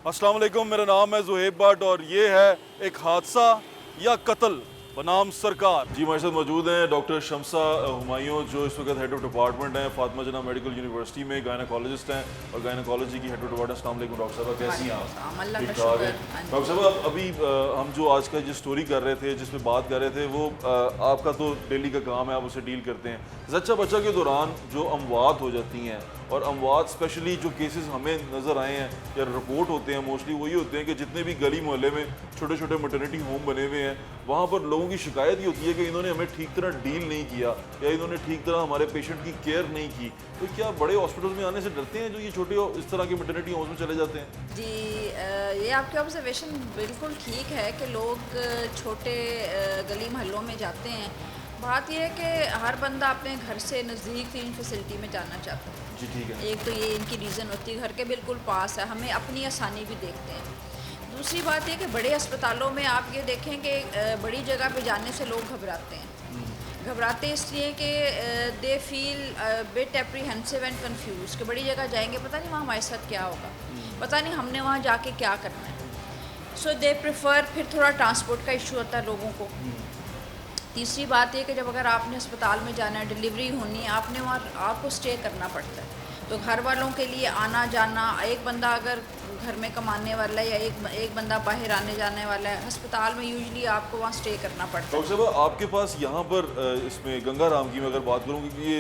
अस्सलाम वालेकुम, मेरा नाम है ज़ुहैब भट्ट और ये है एक हादसा या कत्ल बनाम सरकार। जी हमारे साथ मौजूद हैं डॉक्टर शमसा हुमायूं जो इस वक्त हेड ऑफ डिपार्टमेंट हैं फातिमा जना मेडिकल यूनिवर्सिटी में, गायनोकोलॉजिस्ट हैं और गायनोकोलॉजी की हेड ऑफ डिपार्टमेंट। अस्सलाम वालेकुम डॉक्टर साहब, कैसी हैं आप? ठीक ठाक है डॉक्टर साहब। अभी हम जो आज का जो स्टोरी कर रहे थे, जिसमें बात कर रहे थे, वो आपका तो डेली का काम है, आप उसे डील करते हैं। जच्चा बच्चा के दौरान जो अमवात हो जाती हैं, और अमवात स्पेशली जो केसेस हमें नज़र आए हैं या रिपोर्ट होते हैं, मोस्टली वही होते हैं कि जितने भी गली मोहल्ले में छोटे छोटे मटर्निटी होम बने हुए हैं, वहाँ पर लोगों की शिकायत ही होती है कि इन्होंने हमें ठीक तरह डील नहीं किया या इन्होंने ठीक तरह हमारे पेशेंट की केयर नहीं की। तो क्या बड़े हॉस्पिटल में आने से डरते हैं जो ये छोटे इस तरह के मटर्निटी होम्स में चले जाते हैं? जी, ये आपकी ऑब्जर्वेशन बिल्कुल ठीक है कि लोग छोटे गली मोहल्लों में जाते हैं। बात यह है कि हर बंदा अपने घर से नज़दीक तीन फैसिलिटी में जाना चाहता है। जी ठीक है। एक तो ये इनकी रीज़न होती है घर के बिल्कुल पास है, हमें अपनी आसानी भी देखते हैं। दूसरी बात यह कि बड़े अस्पतालों में आप ये देखें कि बड़ी जगह पे जाने से लोग घबराते हैं। घबराते इसलिए कि they feel bit apprehensive and confuse कि बड़ी जगह जाएंगे, पता नहीं वहाँ हमारे साथ क्या होगा, पता नहीं हमने वहाँ जाके क्या करना है। सो दे प्रेफर, फिर थोड़ा ट्रांसपोर्ट का इशू होता है लोगों को। तीसरी बात यह कि जब अगर आपने अस्पताल में जाना है, डिलीवरी होनी है, आपने वहाँ आपको स्टे करना पड़ता है। तो घर वालों के लिए आना जाना, एक बंदा अगर घर में कमाने वाला है या एक बंदा बाहर आने जाने वाला है, अस्पताल में यूजुअली आपको वहाँ स्टे करना पड़ता है। डॉक्टर साहब, आपके पास यहाँ पर इसमें गंगाराम की मैं अगर बात करूँ, क्योंकि ये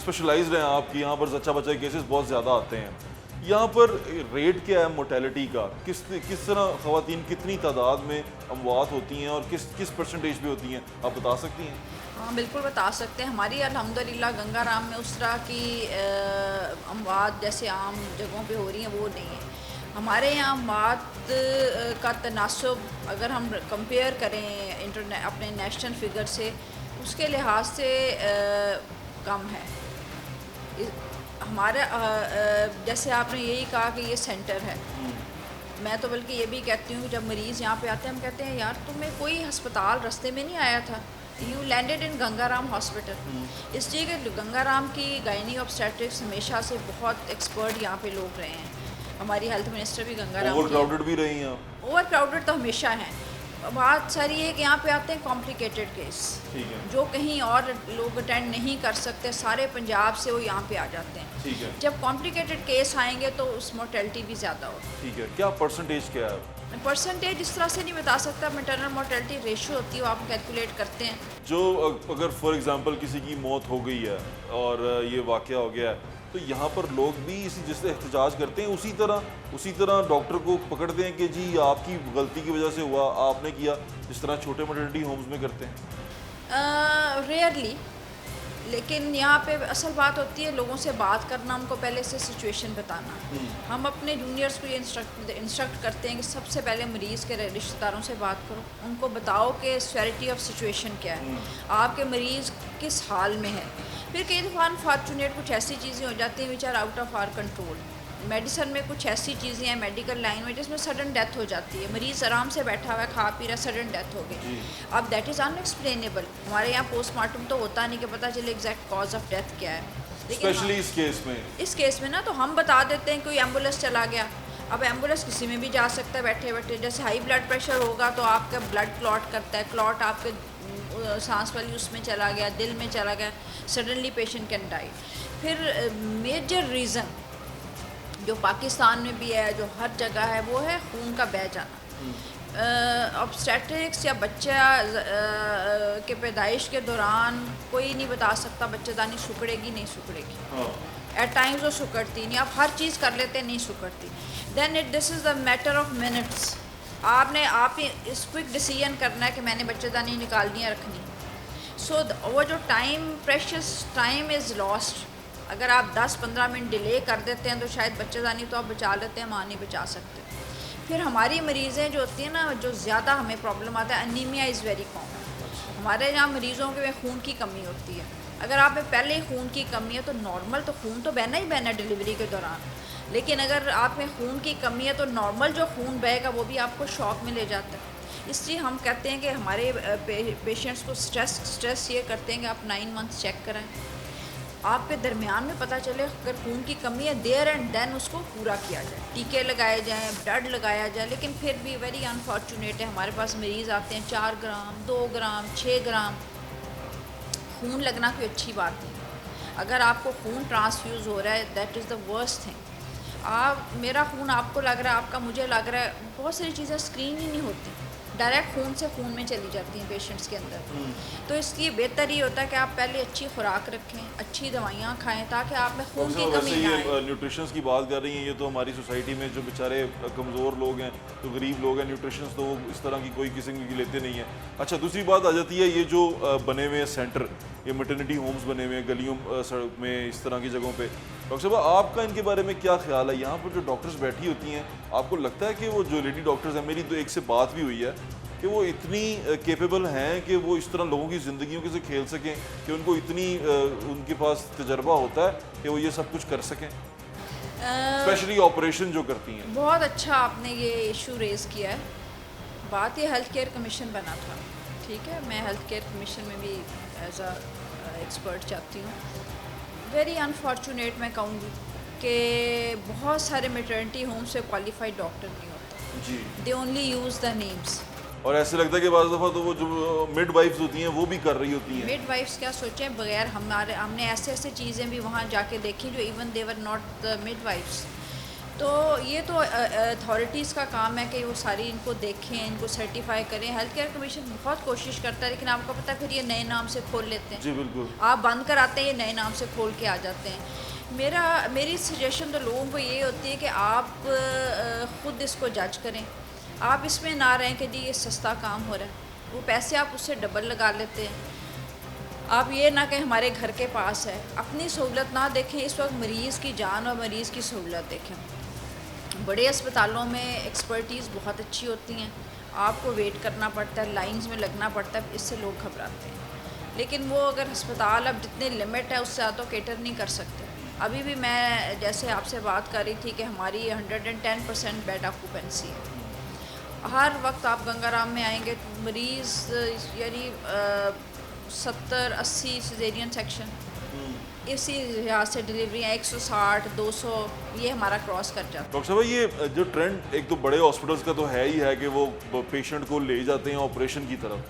स्पेशलाइज्ड हैं आपकी, यहाँ पर जच्चा बच्चा केसेस बहुत ज़्यादा आते हैं। यहाँ पर रेट क्या है मोर्टेलिटी का? किस तरह ख़वातीन कितनी तादाद में अमवात होती हैं और किस परसेंटेज पे होती हैं, आप बता सकती हैं? हाँ बिल्कुल बता सकते हैं। हमारी अल्हम्दुलिल्लाह गंगाराम में उस तरह की अमवात जैसे आम जगहों पे हो रही हैं वो नहीं है। हमारे यहाँ अमवात का तनासब अगर हम कंपेयर करें अपने नेशनल फिगर से, उसके लिहाज से कम है। हमारे जैसे आपने यही कहा कि ये सेंटर है, मैं तो बल्कि ये भी कहती हूँ कि जब मरीज़ यहाँ पे आते हैं, हम कहते हैं यार तुम्हें कोई अस्पताल रास्ते में नहीं आया था, you landed in Gangaram hospital. इसलिए कि गंगाराम की गायनी ऑब्स्टेट्रिक्स हमेशा से बहुत एक्सपर्ट यहाँ पे लोग रहे हैं। हमारी हेल्थ मिनिस्टर भी गंगाराम, ओवर क्राउडेड भी रही हैं? ओवर क्राउडेड तो हमेशा हैं। बात सारी है कि यहाँ पे आते हैं कॉम्प्लिकेटेड केस, ठीक है, जो कहीं और लोग अटेंड नहीं कर सकते, सारे पंजाब से वो यहाँ पे आ जाते हैं। ठीक है। जब कॉम्प्लिकेटेड केस आएंगे तो उस मोर्टेलिटी भी ज़्यादा होगी। ठीक है, क्या परसेंटेज क्या है? परसेंटेज इस तरह से नहीं बता सकता, मैटरनल मोर्टेलिटी रेशियो होती है, वो आप कैलकुलेट करते हैं। जो अगर फॉर एग्जांपल किसी की मौत हो गई है और ये वाक़या हो गया है, तो यहाँ पर लोग भी इसी जिससे एहतजाज करते हैं उसी तरह डॉक्टर को पकड़ते हैं कि जी आपकी गलती की वजह से हुआ, आपने किया, जिस तरह छोटे मटर्निटी होम्स में करते हैं? रेयरली, लेकिन यहाँ पे असल बात होती है लोगों से बात करना, उनको पहले से सिचुएशन बताना। हम अपने जूनियर्स को ये इंस्ट्रक्ट करते हैं कि सबसे पहले मरीज़ के रिश्तेदारों से बात करो, उनको बताओ कि सीवियरिटी ऑफ सिचुएशन क्या है, आपके मरीज़ किस हाल में है। फिर कई दफ़ा अनफॉर्चुनेट कुछ ऐसी चीज़ें हो जाती हैं which are out of our control. Medicine में कुछ ऐसी चीज़ें हैं मेडिकल लाइन में जिसमें सडन डेथ हो जाती है, मरीज़ आराम से बैठा हुआ है, खा पी रहा, सडन डेथ हो गई। अब दैट इज़ अनएक्सप्लेनेबल। हमारे यहाँ पोस्टमार्टम तो होता नहीं कि पता चले एग्जैक्ट कॉज ऑफ डेथ क्या है। स्पेशली इस केस में ना तो हम बता देते हैं कोई एम्बुलेंस चला गया। अब एम्बुलेंस किसी में भी जा सकता है बैठे बैठे। जैसे हाई ब्लड प्रेशर होगा तो आपका ब्लड क्लॉट करता है, क्लॉट आपके सांस वाली उसमें चला गया, दिल में चला गया, सडनली पेशेंट कैन डाई। फिर मेजर रीज़न जो पाकिस्तान में भी है, जो हर जगह है, वो है खून का बह जाना। ऑब्स्टेट्रिक्स या बच्चा के पैदाइश के दौरान कोई नहीं बता सकता बच्चेदानी सिकुड़ेगी नहीं सिकुड़ेगी। एट टाइम्स वो सिकुड़ती नहीं, आप हर चीज़ कर लेते नहीं सिकुड़ती। Then this is the matter of minutes. आप इस क्विक डिसीजन करना है कि मैंने बच्चेदानी निकालनी है रखनी। सो वो जो time, precious time is lost. अगर आप 10-15 मिनट डिले कर देते हैं तो शायद बच्चेदानी तो आप बचा लेते हैं, माँ नहीं बचा सकते। फिर हमारी मरीज़ें जो होती हैं ना, जो ज़्यादा हमें प्रॉब्लम आता है, अनीमिया इज़ वेरी कॉमन। हमारे यहाँ मरीज़ों के में खून की कमी होती है। अगर आप में पहले ही खून की कमी है तो नॉर्मल तो खून तो बहना ही बहना है डिलीवरी के दौरान, लेकिन अगर आप में खून की कमी है तो नॉर्मल जो खून बहेगा वो भी आपको शॉक में ले जाता है। इसलिए हम कहते हैं कि हमारे पेशेंट्स को स्ट्रेस ये करते हैं कि आप 9 मंथ्स चेक कराएं। आपके दरमियान में पता चले अगर खून की कमी है, देयर एंड देन उसको पूरा किया जाए, टीके लगाए जाएं, ब्लड लगाया जाए। लेकिन फिर भी वेरी अनफॉर्चुनेट है, हमारे पास मरीज़ आते हैं 4 ग्राम 2 ग्राम 6 ग्राम। खून लगना कोई अच्छी बात नहीं। अगर आपको खून ट्रांसफ्यूज़ हो रहा है, that is the worst thing. मेरा खून आपको लग रहा है, आपका मुझे लग रहा है, बहुत सारी चीज़ें स्क्रीन ही नहीं होती, डायरेक्ट खून से खून में चली जाती हैं पेशेंट्स के अंदर। तो इसलिए बेहतर ये होता है कि आप पहले अच्छी खुराक रखें, अच्छी दवाइयाँ खाएं, ताकि आप में खून की वैसे कमी ना ये आए। न्यूट्रिशंस की बात कर रही हैं, ये तो हमारी सोसाइटी में जो बेचारे कमज़ोर लोग हैं, तो गरीब लोग हैं, न्यूट्रिशंस तो वो इस तरह की कोई किस्म की लेते नहीं हैं। अच्छा, दूसरी बात आ जाती है, ये जो बने हुए हैं सेंटर, ये मैटरनिटी होम्स बने हुए हैं गलियों में, इस तरह की जगहों पे, डॉक्टर साहब आपका इनके बारे में क्या ख्याल है? यहाँ पर जो डॉक्टर्स बैठी होती हैं, आपको लगता है कि वो जो लेडी डॉक्टर्स हैं, मेरी तो एक से बात भी हुई है कि वो इतनी केपेबल हैं कि वो इस तरह लोगों की ज़िंदगियों के से खेल सकें, कि उनको इतनी उनके पास तजर्बा होता है कि वो ये सब कुछ कर सकें, स्पेशली ऑपरेशन जो करती हैं? बहुत अच्छा आपने ये इशू रेज़ किया है। बात ये हेल्थ केयर कमीशन बना था, ठीक है, मैं हेल्थ केयर कमीशन में भी एज अ एक्सपर्ट चाहती हूँ। वेरी अनफॉर्चुनेट मैं कहूँगी कि बहुत सारे मैटरनिटी होम से क्वालिफाइड डॉक्टर नहीं होते, जी। They only use the names. और ऐसे लगता है कि बाज़ दफ़ा तो वो जो मिड वाइफ्स होती हैं वो भी कर रही होती हैं। मिड वाइफ्स क्या सोचें, बगैर हमने ऐसे ऐसे चीज़ें भी वहाँ जाके देखी जो even they're not the midwives. तो ये तो अथॉरिटीज़ का काम है कि वो सारी इनको देखें, इनको सर्टिफाई करें। हेल्थ केयर कमीशन बहुत कोशिश करता है, लेकिन आपको पता है फिर ये नए नाम से खोल लेते हैं। जी बिल्कुल। आप बंद कराते हैं, ये नए नाम से खोल के आ जाते हैं। मेरी सजेशन तो लोगों को ये होती है कि आप ख़ुद इसको जज करें। आप इसमें ना रहें कि जी ये सस्ता काम हो रहा है, वो पैसे आप उससे डबल लगा लेते हैं। आप ये ना कि हमारे घर के पास है, अपनी सहूलत ना देखें, इस वक्त मरीज़ की जान और मरीज़ की सहूलत देखें। बड़े अस्पतालों में एक्सपर्टीज़ बहुत अच्छी होती हैं, आपको वेट करना पड़ता है, लाइंस में लगना पड़ता है, इससे लोग घबराते हैं। लेकिन वो अगर अस्पताल अब जितने लिमिट है उससे ज़्यादा केटर नहीं कर सकते। अभी भी मैं जैसे आपसे बात कर रही थी कि हमारी 110% बेड ऑक्यूपेंसी है। हर वक्त आप गंगाराम में आएंगे तो मरीज़ यानी 70-80 सिजेरियन सेक्शन, इसी लिहाज से डिलीवरियाँ 160 200 ये हमारा क्रॉस कर जाता है। डॉक्टर साहब ये जो ट्रेंड एक तो बड़े हॉस्पिटल्स का तो है ही है कि वो पेशेंट को ले जाते हैं ऑपरेशन की तरफ,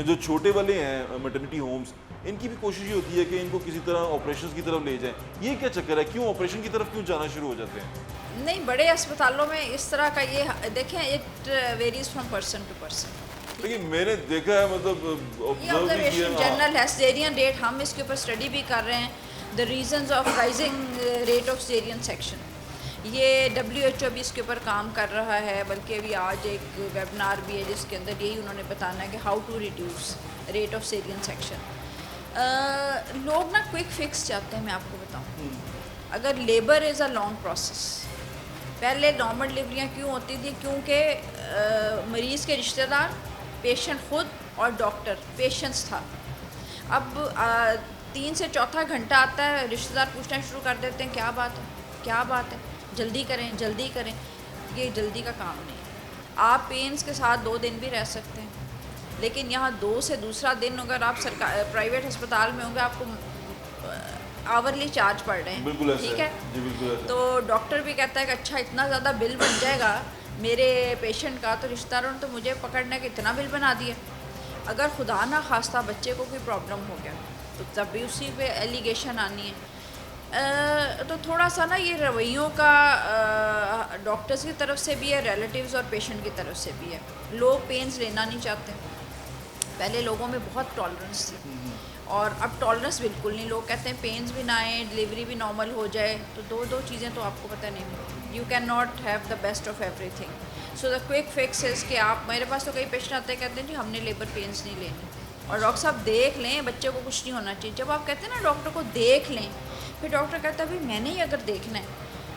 जो छोटे वाले हैं मैटरनिटी होम्स, इनकी भी कोशिश ये होती है कि इनको किसी तरह ऑपरेशन की तरफ ले जाएं। ये क्या चक्कर है, क्यों ऑपरेशन की तरफ क्यों जाना शुरू हो जाते हैं? नहीं, बड़े अस्पतालों में इस तरह का ये देखें, it varies from person to person. लेकिन मैंने देखा है, मतलब ये ऑब्जर्व भी किया ऑब्जर्वेशन जनरल है। सिजेरियन रेट हम इसके ऊपर स्टडी भी कर रहे हैं, the reasons of rising rate of caesarean section. ये WHO भी इसके ऊपर काम कर रहा है, बल्कि अभी आज एक वेबिनार भी है जिसके अंदर यही उन्होंने बताना है कि how to reduce rate of caesarean section. लोग ना क्विक फिक्स चाहते हैं, मैं आपको बताऊं। अगर labour is a long process, पहले नॉर्मल डिलीवरियाँ क्यों होती थी? क्योंकि मरीज़ के रिश्तेदार, पेशेंट खुद और डॉक्टर पेशेंट्स था। अब 3 से चौथा घंटा आता है, रिश्तेदार पूछना शुरू कर देते हैं क्या बात है, क्या बात है, जल्दी करें जल्दी करें। ये जल्दी का काम नहीं है। आप पेन्स के साथ 2 दिन भी रह सकते हैं, लेकिन यहाँ 2 से दूसरा दिन अगर आप सरकार प्राइवेट अस्पताल में होंगे, आपको आवरली चार्ज पड़ रहे हैं। बिल्कुल ऐसा ठीक है जी बिल्कुल ऐसा। तो डॉक्टर भी कहता है कि अच्छा इतना ज़्यादा बिल बन जाएगा मेरे पेशेंट का, तो रिश्तेदारों ने तो मुझे पकड़ने का इतना बिल बना दिया। अगर खुदा ना खास्ता बच्चे को कोई प्रॉब्लम हो गया तो तब भी उसी पे एलिगेशन आनी है। तो थोड़ा सा ना ये रवैयों का डॉक्टर्स की तरफ से भी है, रिलेटिव्स और पेशेंट की तरफ से भी है। लोग पेन्स लेना नहीं चाहते। पहले लोगों में बहुत टॉलरेंस थी और अब टॉलरेंस बिल्कुल नहीं। लोग कहते हैं पेन्स भी ना आए, डिलीवरी भी नॉर्मल हो जाए। तो दो चीज़ें तो आपको पता नहीं मिलती। You can not have the best of everything. So the quick fix is कि आप, मेरे पास तो कई पेशेंट आते हैं कहते हैं जी हमने लेबर पेन्स नहीं लेनी, और डॉक्टर साहब देख लें, बच्चे को कुछ नहीं होना चाहिए। जब आप कहते हैं ना डॉक्टर को देख लें, फिर डॉक्टर कहता है भाई मैंने ही अगर देखना है,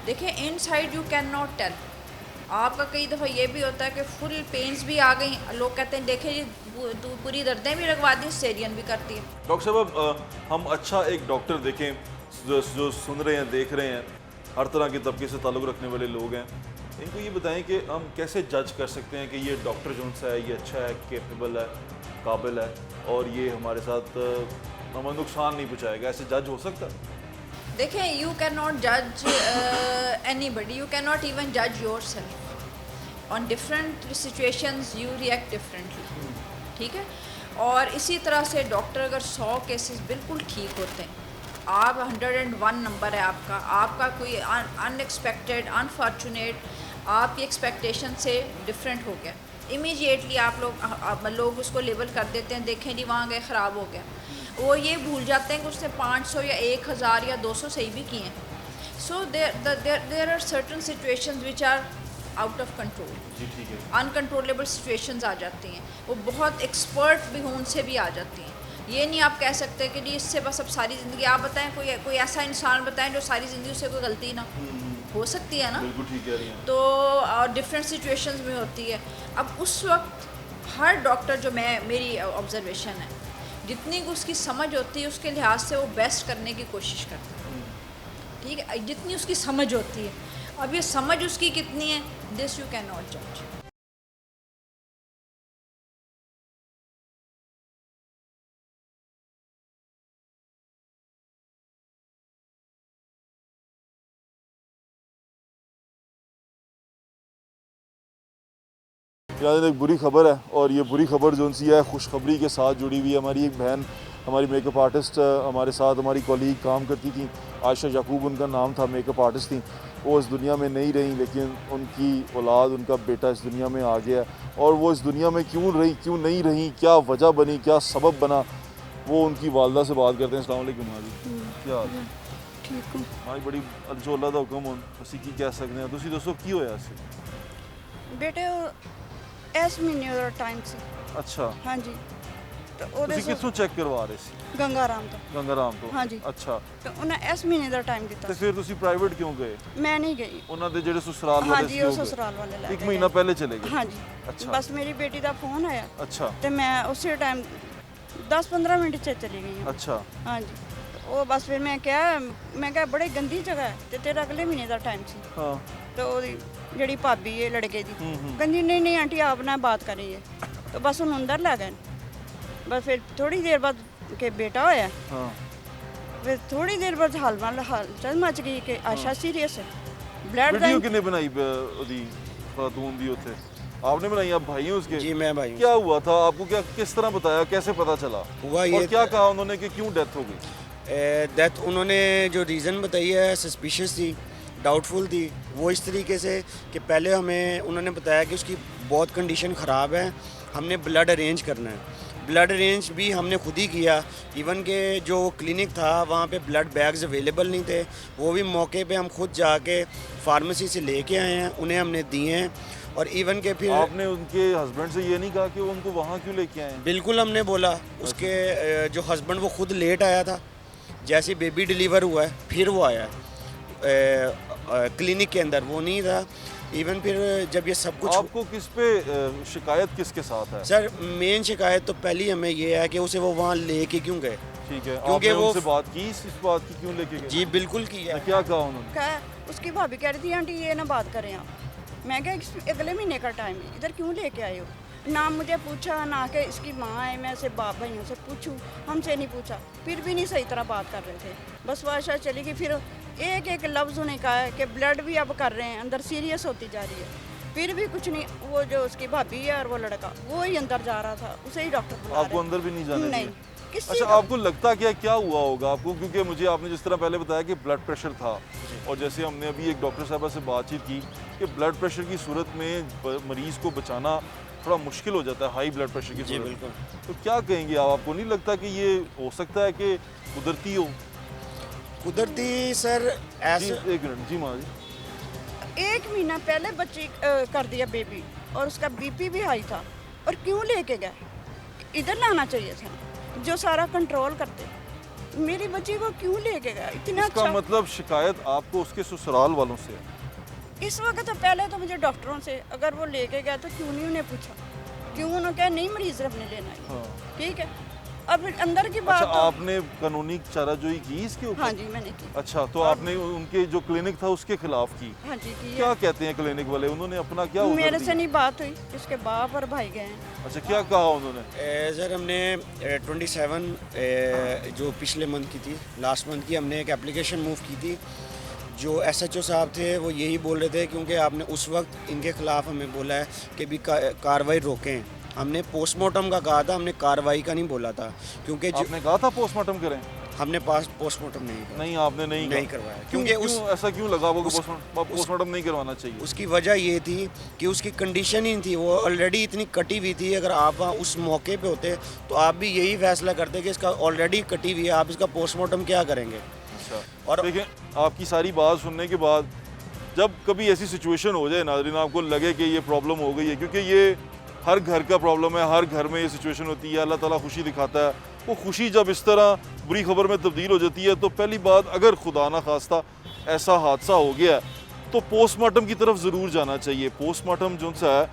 देखिए inside you can not tell. आपका कई दफ़ा ये भी होता है कि फुल पेन्स भी आ गई, लोग कहते हैं देखे जी तू पूरी दर्दें भी लगवा दी, सिजेरियन भी करती है। डॉक्टर साहब अब हम अच्छा एक डॉक्टर देखें, जो सुन रहे हैं देख रहे हैं, हर तरह के तबके से ताल्लुक़ रखने वाले लोग हैं, इनको ये बताएं कि हम कैसे जज कर सकते हैं कि ये डॉक्टर जो सा है ये अच्छा है, केपेबल है, काबिल है और ये हमारे साथ हमें नुकसान नहीं पहुँचाएगा। ऐसे जज हो सकता है? देखें, यू कैन नॉट जज anybody, you can not even जज your self on different situations, you react differently, ठीक है। और इसी तरह से डॉक्टर अगर 100 केसेस बिल्कुल ठीक होते हैं, आप 101 नंबर है आपका कोई अनएक्सपेक्टेड अनफॉर्चुनेट आपकी एक्सपेक्टेशन से डिफरेंट हो गया, इमीडिएटली आप लोग उसको लेबल कर देते हैं, देखें जी वहाँ गए ख़राब हो गया। वो ये भूल जाते हैं कि उसने 500 या 1000 या 200 सही भी किए हैं। So there are certain situations which are out of control, जी ठीक है। अनकंट्रोलेबल सिचुएशंस आ जाती हैं, वो बहुत एक्सपर्ट भी हों उनसे भी आ जाती हैं। ये नहीं आप कह सकते कि जी इससे बस अब सारी ज़िंदगी, आप बताएं कोई ऐसा इंसान बताएं जो सारी ज़िंदगी उससे कोई गलती ना हो सकती है ना, बिल्कुल ठीक कह रही हैं। तो डिफरेंट सिचुएशंस में होती है। अब उस वक्त हर डॉक्टर जो मेरी ऑब्जर्वेशन है, जितनी उसकी समझ होती है उसके लिहाज से वो बेस्ट करने की कोशिश करता है, ठीक है, जितनी उसकी समझ होती है। अब ये समझ उसकी कितनी है, दिस यू कैन नॉट जज। यार एक बुरी खबर है, और ये बुरी खबर जो सी है खुशखबरी के साथ जुड़ी हुई है। हमारी एक बहन, हमारी मेकअप आर्टिस्ट, हमारे साथ हमारी कॉलीग काम करती थी, आयशा याकूब उनका नाम था, मेकअप आर्टिस्ट थी। वो इस दुनिया में नहीं रही, लेकिन उनकी औलाद, उनका बेटा इस दुनिया में आ गया। और वो इस दुनिया में क्यों रही, क्यों नहीं रही, क्या वजह बनी, क्या सबब बना, वो उनकी वालदा से बात करते हैं। अस्सलाम वालेकुम हाजी, क्या हाल है? ठीक हूँ हाँ बड़ी जो अल्लाह का हुक्म हो असी की कह सकते हैं। तुसी दसो की होया सी? बेटे इस महीने ਦਾ ਟਾਈਮ ਸੀ। अच्छा, ਹਾਂਜੀ ਤੇ ਉਹਦੇ ਤੁਸੀਂ ਕਿੱਥੋਂ ਚੈੱਕ ਕਰਵਾ ਰਹੇ ਸੀ? ਗੰਗਾ ਰਾਮ ਤੋਂ। ਗੰਗਾ ਰਾਮ ਤੋਂ? ਹਾਂਜੀ। ਅੱਛਾ, ਤੇ ਉਹਨਾਂ ਇਸ ਮਹੀਨੇ ਦਾ ਟਾਈਮ ਦਿੱਤਾ ਤੇ ਸੀ। ਫਿਰ ਤੁਸੀਂ ਪ੍ਰਾਈਵੇਟ ਕਿਉਂ ਗਏ? ਮੈਂ ਨਹੀਂ ਗਈ। ਉਹਨਾਂ ਦੇ ਜਿਹੜੇ ਸਸੁਰਾਲ ਵਾਲੇ ਹਾਂਜੀ ਸੀ ਉਹ ਉਹ ਗਏ? ਸਸੁਰਾਲ ਵਾਲੇ ਲੈ ਇੱਕ ਕੇ ਮਹੀਨਾ ਗਏ। ਪਹਿਲੇ ਚਲੇ ਗਏ? ਹਾਂਜੀ। ਅੱਛਾ। ਬਸ ਮੇਰੀ ਬੇਟੀ ਦਾ ਫੋਨ ਆਇਆ ਅੱਛਾ ਤੇ ਮੈਂ ਉਸੇ ਟਾਈਮ 10-15 ਮਿੰਟ 'ਚ ਚਲੀ ਗਈ ਹਾਂ। ਅੱਛਾ ਹਾਂਜੀ ਉਹ ਬਸ ਫਿਰ ਮੈਂ ਕਿਹਾ ਬੜੀ ਗੰਦੀ ਜਗ੍ਹਾ ਹੈ ਤੇ ਤੇਰਾ ਅਗਲੇ ਮਹੀਨੇ ਦਾ ਟਾਈਮ ਸੀ। ਹਾਂ तो ਉਹਦੀ ਜਿਹੜੀ ਭਾਬੀ ਹੈ ਲੜਕੇ ਦੀ हम्म। ਕਹਿੰਦੀ ਨਹੀਂ ਆਂਟੀ ਆਪ ਨਾਲ ਬਾਤ ਕਰੀਏ तो बस ਉਹਨੂੰ ਅੰਦਰ ਲੈ ਗਏ। बस फिर थोड़ी देर बाद के बेटा होया, ਹਾਂ फिर थोड़ी देर बाद हलचल मच गई कि आशा सीरियस है, ब्लड वीडियो किने बनाई ਉਹਦੀ खातून ਦੀ ਉੱਥੇ? आपने बनाई? आप भाई हैं उसके? जी मैं भाई हूँ। क्या हुआ था आपको, क्या किस तरह बताया, कैसे पता चला हुआ और ये क्या कहा उन्होंने कि क्यों डेथ हो गई? डेथ उन्होंने जो रीज़न बताई है सस्पिशियस थी, डाउटफुल थी। वो इस तरीके से कि पहले हमें उन्होंने बताया कि उसकी बहुत कंडीशन ख़राब है, हमने ब्लड अरेंज करना है। ब्लड अरेंज भी हमने खुद ही किया, इवन के जो क्लिनिक था वहाँ पे ब्लड बैग्स अवेलेबल नहीं थे, वो भी मौके पे हम खुद जाके फार्मेसी से लेके आए हैं, उन्हें हमने दिए हैं। और इवन के फिर आपने उनके हस्बैंड से ये नहीं कहा कि वो उनको वहाँ क्यों लेके आए हैं? बिल्कुल हमने बोला। उसके जो हस्बैंड वो खुद लेट आया था, जैसे बेबी डिलीवर हुआ है फिर वो आया क्लिनिक के अंदर, वो नहीं था। इवन फिर जब ये सब कुछ आपको किस पे शिकायत किसके साथ है? सर मेन शिकायत तो पहली हमें ये है कि उसे वो वहाँ लेके क्यों गए। ठीक है, क्योंकि आपने वो उनसे बात की इस बात की क्यों लेके गए? जी बिल्कुल की है। क्या कहा उन्होंने? कहा उसकी भाभी कह रही थी आंटी ये ना बात करें आप। मैं क्या अगले महीने का टाइम है, इधर क्यों लेके आए हो? ना मुझे पूछा, ना कि इसकी माँ है, मैं इसे बाप भाइयों से पूछूं, हमसे नहीं पूछा। फिर भी नहीं सही तरह बात कर रहे थे, बस वो आशा चली गई। फिर एक एक लफ्ज़ उन्हें कहा है कि ब्लड भी अब कर रहे हैं, अंदर सीरियस होती जा रही है, फिर भी कुछ नहीं। वो जो उसकी भाभी है और वो लड़का वो ही अंदर जा रहा था, उसे ही डॉक्टर बुला आपको अंदर भी नहीं जाने नहीं दिया? किसी अच्छा, का- आपको लगता क्या हुआ होगा आपको? क्योंकि मुझे आपने जिस तरह पहले बताया कि ब्लड प्रेशर था, और जैसे हमने अभी एक डॉक्टर साहबा से बातचीत की कि ब्लड प्रेशर की सूरत में मरीज़ को बचाना थोड़ा मुश्किल हो जाता है, हाई ब्लड प्रेशर की जी सूरत में। बिल्कुल। तो क्या कहेंगे आप? आपको नहीं लगता कि ये हो सकता है कि कुदरती हो? कुदरती सर जी ऐसे एक मिनट जी माँ जी। एक महीना पहले बच्ची कर दिया बेबी, और उसका बीपी भी हाई था, और क्यों लेके गए? इधर लाना चाहिए था जो सारा कंट्रोल करते। मेरी बच्ची को क्यों लेके गया? इतना इसका अच्छा मतलब शिकायत आपको उसके ससुराल वालों से है? इस वक्त तो पहले तो मुझे डॉक्टरों से, अगर वो लेके गया तो क्यों नहीं उन्हें पूछा, क्यों उन्होंने कहा नहीं मरीज अपने लेना है, हाँ ठीक है। अब अंदर की अच्छा, बात तो- आपने कानूनी चाराजोई की इसके ऊपर? हाँ जी मैंने की। अच्छा, तो आपने उनके जो क्लिनिक था उसके खिलाफ की? हाँ जी की क्या है। कहते हैं क्लिनिक वाले, उन्होंने अपना क्या उधर मेरे दिया? से नहीं बात हुई, इसके बाप और भाई गए हैं। अच्छा, क्या कहा उन्होंने? सर हमने 27 जो पिछले मंथ की थी, लास्ट मंथ की, हमने एक एप्लीकेशन मूव की थी। जो एसएचओ साहब थे वो यही बोल रहे थे, क्योंकि आपने उस वक्त इनके खिलाफ हमें बोला है कि भी कार्रवाई रोकें। हमने पोस्टमार्टम का कहा था, हमने कार्रवाई का नहीं बोला था, क्योंकि जो आपने कहा था पोस्टमार्टम करें? हमने पास पोस्टमार्टम नहीं किया, नहीं, आपने नहीं नहीं कहा। करवाया, क्यों, क्योंकि क्यों ऐसा क्यों लगा आपको कि पोस्टमार्टम नहीं करवाना चाहिए? उसकी वजह ये थी कि उसकी कंडीशन ही थी, वो ऑलरेडी इतनी कटी हुई थी। अगर आप वहाँ उस मौके पे होते तो आप भी यही फैसला करते कि इसका ऑलरेडी कटी हुई है, आप इसका पोस्टमार्टम क्या करेंगे। अच्छा, और देखें, आपकी सारी बात सुनने के बाद जब कभी ऐसी सिचुएशन हो जाए नाज़रीन, आपको लगे कि ये प्रॉब्लम हो गई है, क्योंकि ये हर घर का प्रॉब्लम है, हर घर में ये सिचुएशन होती है। अल्लाह ताला खुशी दिखाता है, वो खुशी जब इस तरह बुरी खबर में तब्दील हो जाती है, तो पहली बात, अगर खुदा ना खास्ता ऐसा हादसा हो गया तो पोस्टमार्टम की तरफ ज़रूर जाना चाहिए। पोस्टमार्टम जो सा है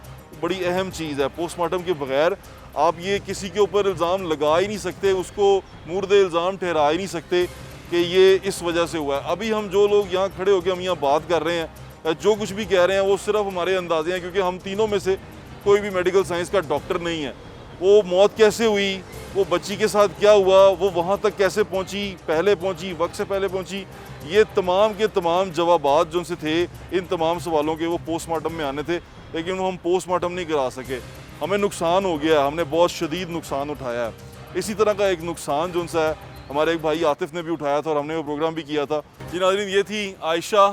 बड़ी अहम चीज़ है। पोस्टमार्टम के बगैर आप ये किसी के ऊपर इल्ज़ाम लगा ही नहीं सकते, उसको मुर्दे इल्ज़ाम ठहरा ही नहीं सकते कि ये इस वजह से हुआ है। अभी हम जो लोग यहाँ खड़े होकर हम यहाँ बात कर रहे हैं, जो कुछ भी कह रहे हैं, वो सिर्फ हमारे अंदाजे हैं, क्योंकि हम तीनों में से कोई भी मेडिकल साइंस का डॉक्टर नहीं है। वो मौत कैसे हुई, वो बच्ची के साथ क्या हुआ, वो वहाँ तक कैसे पहुँची, पहले पहुँची, वक्त से पहले पहुँची, ये तमाम के तमाम जवाबात जो उनसे थे, इन तमाम सवालों के वो पोस्टमार्टम में आने थे, लेकिन वो हम पोस्टमार्टम नहीं करा सके। हमें नुकसान हो गया, हमने बहुत शदीद नुकसान उठाया है। इसी तरह का एक नुकसान जो उनसा है हमारे एक भाई आतिफ ने भी उठाया था और हमने वो प्रोग्राम भी किया था। जी नाज़रीन, ये थी आयशा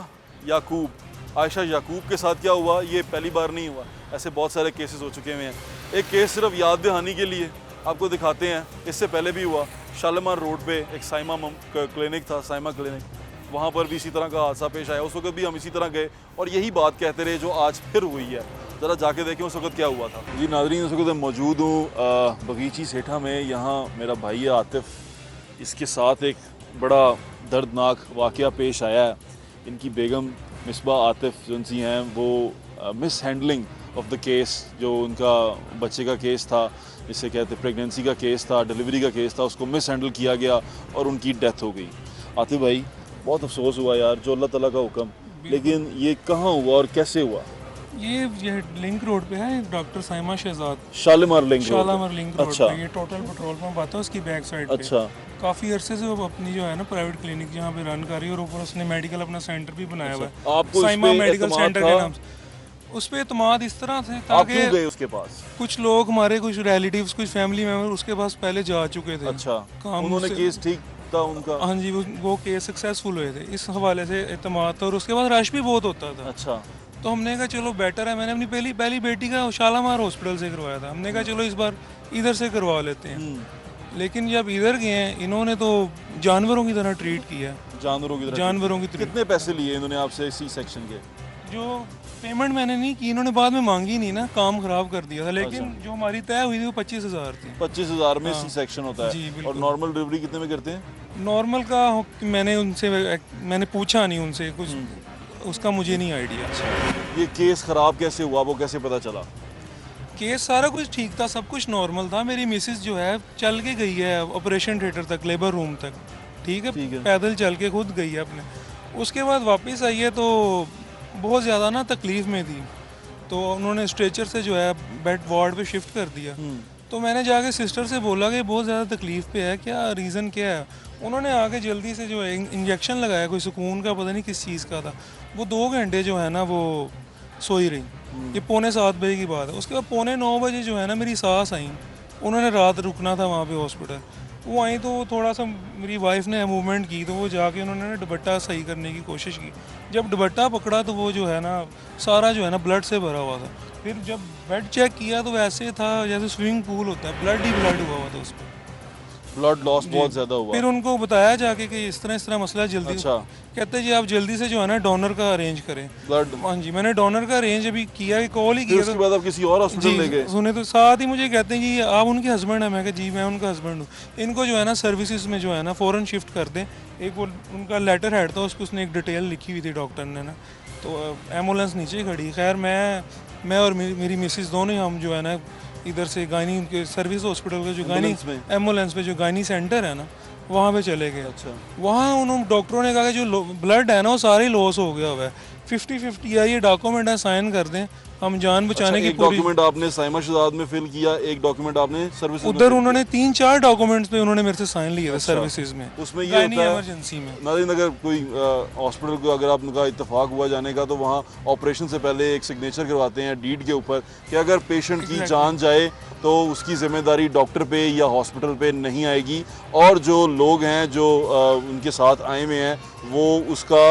याकूब। आयशा याकूब के साथ क्या हुआ, ये पहली बार नहीं हुआ, ऐसे बहुत सारे केसेस हो चुके हुए हैं। एक केस सिर्फ याद दहानी के लिए आपको दिखाते हैं, इससे पहले भी हुआ। शालीमार रोड पे एक साइमा क्लिनिक था, साइमा क्लिनिक, वहाँ पर भी इसी तरह का हादसा पेश आया। उस वक्त भी हम इसी तरह गए और यही बात कहते रहे जो आज फिर हुई है। ज़रा जाके देखें उस वक्त क्या हुआ था। जी नाज़रीन, उस वक्त मैं मौजूद हूँ बगीची सेठा में। यहाँ मेरा भाई है आतिफ, इसके साथ एक बड़ा दर्दनाक वाक़या पेश आया है। इनकी बेगम मिसबा आतिफ जो उनसी हैं, वो miss handling of the case, जो उनका बच्चे का केस था, जिसे कहते प्रेगनेंसी का केस था, डिलीवरी का केस था, उसको मिस हैंडल किया गया और उनकी डेथ हो गई। आतिफ भाई, बहुत अफसोस हुआ यार, जो अल्लाह ताला का हुक्म, लेकिन ये कहाँ हुआ और कैसे हुआ? ये लिंक रोड पे है, doctor Saima Shahzad, Shalimar link road पे? शालामार लिंक रोड अच्छा। पे। ये टोटल पेट्रोल पंप आता है, उसकी बैक साइड पे। अच्छा। काफ़ी अरसे से वो अपनी जो है ना प्राइवेट क्लिनिक यहाँ पे रन कर रही है, और ऊपर उसने मेडिकल अपना सेंटर भी बनाया हुआ है, आपको इस साइमा पे मेडिकल एतमाद सेंटर था? के नाम से। उस पर एतमाद इस तरह से था आप क्यों कि गए उसके पास? कुछ लोग हमारे, कुछ रिलेटिव्स, कुछ फैमिली मेम्बर उसके पास पहले जा चुके थे। अच्छा, काम उन्होंने से- केस ठीक था उनका? हाँ जी, वो केस सक्सेसफुल हुए थे, इस हवाले से एतमाद था। और उसके बाद रश भी बहुत होता था, अच्छा। तो हमने कहा चलो बेटर है। मैंने अपनी पहली बेटी का शालामार हॉस्पिटल से करवाया था, हमने कहा चलो इस बार इधर से करवा लेते हैं। लेकिन जब इधर गए हैं, इन्होंने तो जानवरों की तरह ट्रीट किया। जानवरों की तरह? जानवरों की तरह। कितने पैसे लिए इन्होंने आपसे सी सेक्शन के? जो पेमेंट मैंने नहीं की, इन्होंने बाद में मांगी नहीं ना, काम खराब कर दिया था। लेकिन जो हमारी तय हुई थी वो 25,000 थी। 25,000 में सी सेक्शन होता जी, है? बिल्कुल। और नॉर्मल डिलीवरी कितने में करते हैं? नॉर्मल का मैंने पूछा नहीं उनसे कुछ, उसका मुझे नहीं आइडिया। ये केस ख़राब कैसे हुआ, वो कैसे पता चला? केस सारा कुछ ठीक था, सब कुछ नॉर्मल था। मेरी मिसेस जो है चल के गई है ऑपरेशन थिएटर तक, लेबर रूम तक, ठीक है, पैदल चल के खुद गई है अपने। उसके बाद वापस आई है तो बहुत ज़्यादा ना तकलीफ़ में थी, तो उन्होंने स्ट्रेचर से जो है बेड वार्ड पे शिफ्ट कर दिया। तो मैंने जाके सिस्टर से बोला कि बहुत ज़्यादा तकलीफ़ पे है, क्या रीज़न क्या है। उन्होंने आके जल्दी से जो है इंजेक्शन लगाया, कोई सुकून का पता नहीं किस चीज़ का था। वो 2 घंटे जो है ना वो सोई रही। ये 7:45 बजे की बात है। उसके बाद 8:45 बजे जो है ना मेरी सास आई, उन्होंने रात रुकना था वहाँ पे हॉस्पिटल। वो आई तो थोड़ा सा मेरी वाइफ ने मूवमेंट की, तो वो जाके उन्होंने दुपट्टा सही करने की कोशिश की। जब दुपट्टा पकड़ा तो वो जो है ना सारा जो है ना ब्लड से भरा हुआ था। फिर जब बेड चेक किया तो वैसे था जैसे स्विमिंग पूल होता है, ब्लड ही ब्लड हुआ था उस पर। ब्लड लॉस बहुत ज़्यादा हुआ? फिर उनको बताया जाके कि इस तरह मसला जल्दी। अच्छा। कहते जी आप जल्दी से जो है ना डोनर का अरेंज करें ब्लड? हाँ जी, मैंने डोनर का अरेंज अभी किया, कॉल ही फिर किया। उसके बाद आप किसी और हॉस्पिटल ले गए? सुने तो साथ ही मुझे कहते हैं जी आप उनके हस्बैंड हैं। मैं कहा जी मैं उनका हस्बैंड हूँ। इनको जो है ना सर्विसेज में जो है ना फ़ौरन शिफ्ट कर दें। एक वो उनका लेटर हेड था, उसको उसने एक डिटेल लिखी हुई थी डॉक्टर ने ना, तो एम्बुलेंस नीचे खड़ी। खैर मैं और मेरी मिसिस दोनों ही हम जो है ना इधर से गायनी के सर्विस हॉस्पिटल का जो गायनी एम्बुलेंस में? एम्बुलेंस पे जो गायनी सेंटर है ना, वहाँ पे चले गए। अच्छा। वहाँ उन्होंने डॉक्टरों ने कहा कि जो ब्लड है ना वो सारी लॉस हो गया हुआ है, 50-50 है, ये डॉक्यूमेंट है, साइन कर दें, हम जान बचाने अच्छा, की एक पूरी। डॉक्यूमेंट आपने साइमा शहजाद में फिल किया, एक डॉक्यूमेंट आपने सर्विस उधर उन्होंने 3-4 डॉक्यूमेंट्स पे उन्होंने मेरे से साइन लिए थे अच्छा। सर्विसेज में, उसमें ये गायनी होता है इमरजेंसी में। नाज़रीन, अगर कोई हॉस्पिटल को अगर आपका इत्तेफाक हुआ जाने का, तो वहाँ ऑपरेशन से पहले एक सिग्नेचर करवाते हैं डीड के ऊपर कि अगर पेशेंट की जान जाए तो उसकी जिम्मेदारी डॉक्टर पे या हॉस्पिटल पे नहीं आएगी, और जो लोग हैं जो उनके साथ आए हुए हैं वो उसका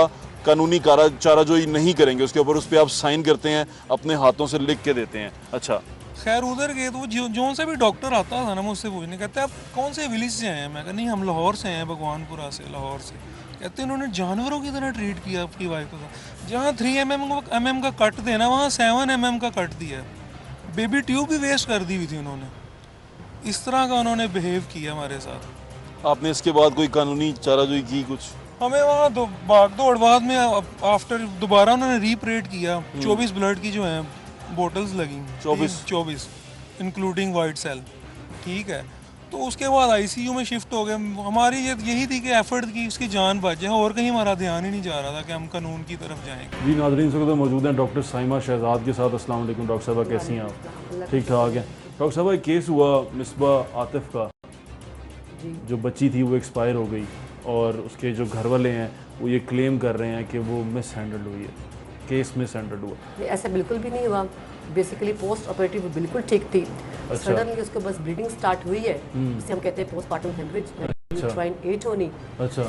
कानूनी चाराजोई नहीं करेंगे उसके ऊपर। उस पर आप साइन करते हैं, अपने हाथों से लिख के देते हैं। अच्छा, खैर उधर गए तो वो जो से भी डॉक्टर आता था ना, मुझसे पूछने, कहते आप कौन से विलेज से आए हैं? मैं कहा नहीं, हम लाहौर से हैं, भगवानपुरा से, लाहौर से। कहते उन्होंने जानवरों की तरह ट्रीट किया आपकी वाइफ को। जहाँ 3 mm का कट देना वहाँ 7 mm का कट दिया। बेबी ट्यूब भी वेस्ट कर दी हुई थी उन्होंने। इस तरह का उन्होंने बिहेव किया हमारे साथ। आपने इसके बाद कोई कानूनी चाराजोई की कुछ? हमें वहाँ भाग दौड़ बाद में आफ्टर दोबारा उन्होंने रीपरेट किया। 24 ब्लड की जो है बोटल्स लगी, 24 इंक्लूडिंग वाइट सेल, ठीक है। तो उसके बाद आईसीयू में शिफ्ट हो गए। हमारी यही थी कि एफर्ट की उसकी जान बच जाए, और कहीं हमारा ध्यान ही नहीं जा रहा था कि हम कानून की तरफ जाएंगे। जी नाज़रीन, इस वक्त मौजूद हैं डॉक्टर साइमा शहजाद के साथ। अस्सलाम वालेकुम डॉक्टर साहबा, कैसी हैं आप? ठीक ठाक हैं डॉक्टर साहबा। एक केस हुआ मिसबा आतिफ का, जो बच्ची थी वो एक्सपायर हो गई, और उसके जो घर वाले हैं वो ये क्लेम कर रहे हैं कि वो मिस हैंडल्ड हुई है, केस मिस हैंडल्ड हुआ। ऐसा बिल्कुल भी नहीं हुआ। बेसिकली पोस्ट ऑपरेटिव बिल्कुल ठीक थी। सडनली उसको बस ब्लीडिंग स्टार्ट हुई है, जिसे हम कहते हैं पोस्टमार्टम हेमरेज, ट्राइन 8 होनी। अच्छा।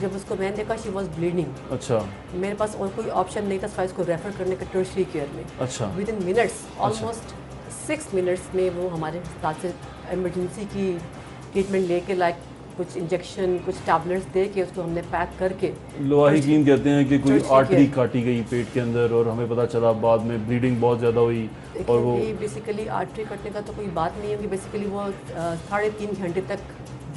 जब उसको मैंने देखा शी वाज ब्लीडिंग, अच्छा, मेरे पास और कोई ऑप्शन नहीं था सिवाय उसको रेफर करने का टर्शरी केयर में। अच्छा। With in minutes, almost 6 minutes में वो हमारे साथ से इमरजेंसी की ट्रीटमेंट लेके, लाइक कुछ इंजेक्शन, कुछ टैबलेट्स दे के उसको हमने पैक करके। लोहाहीकीन कहते हैं कि कोई टर्शरी आर्टरी केयर। काटी गई पेट के अंदर, और हमें पता चला बाद में ब्लीडिंग बहुत ज़्यादा हुई, और वो बेसिकली आर्टरी कटने का तो कोई बात नहीं है कि बेसिकली वो 3.5 घंटे तक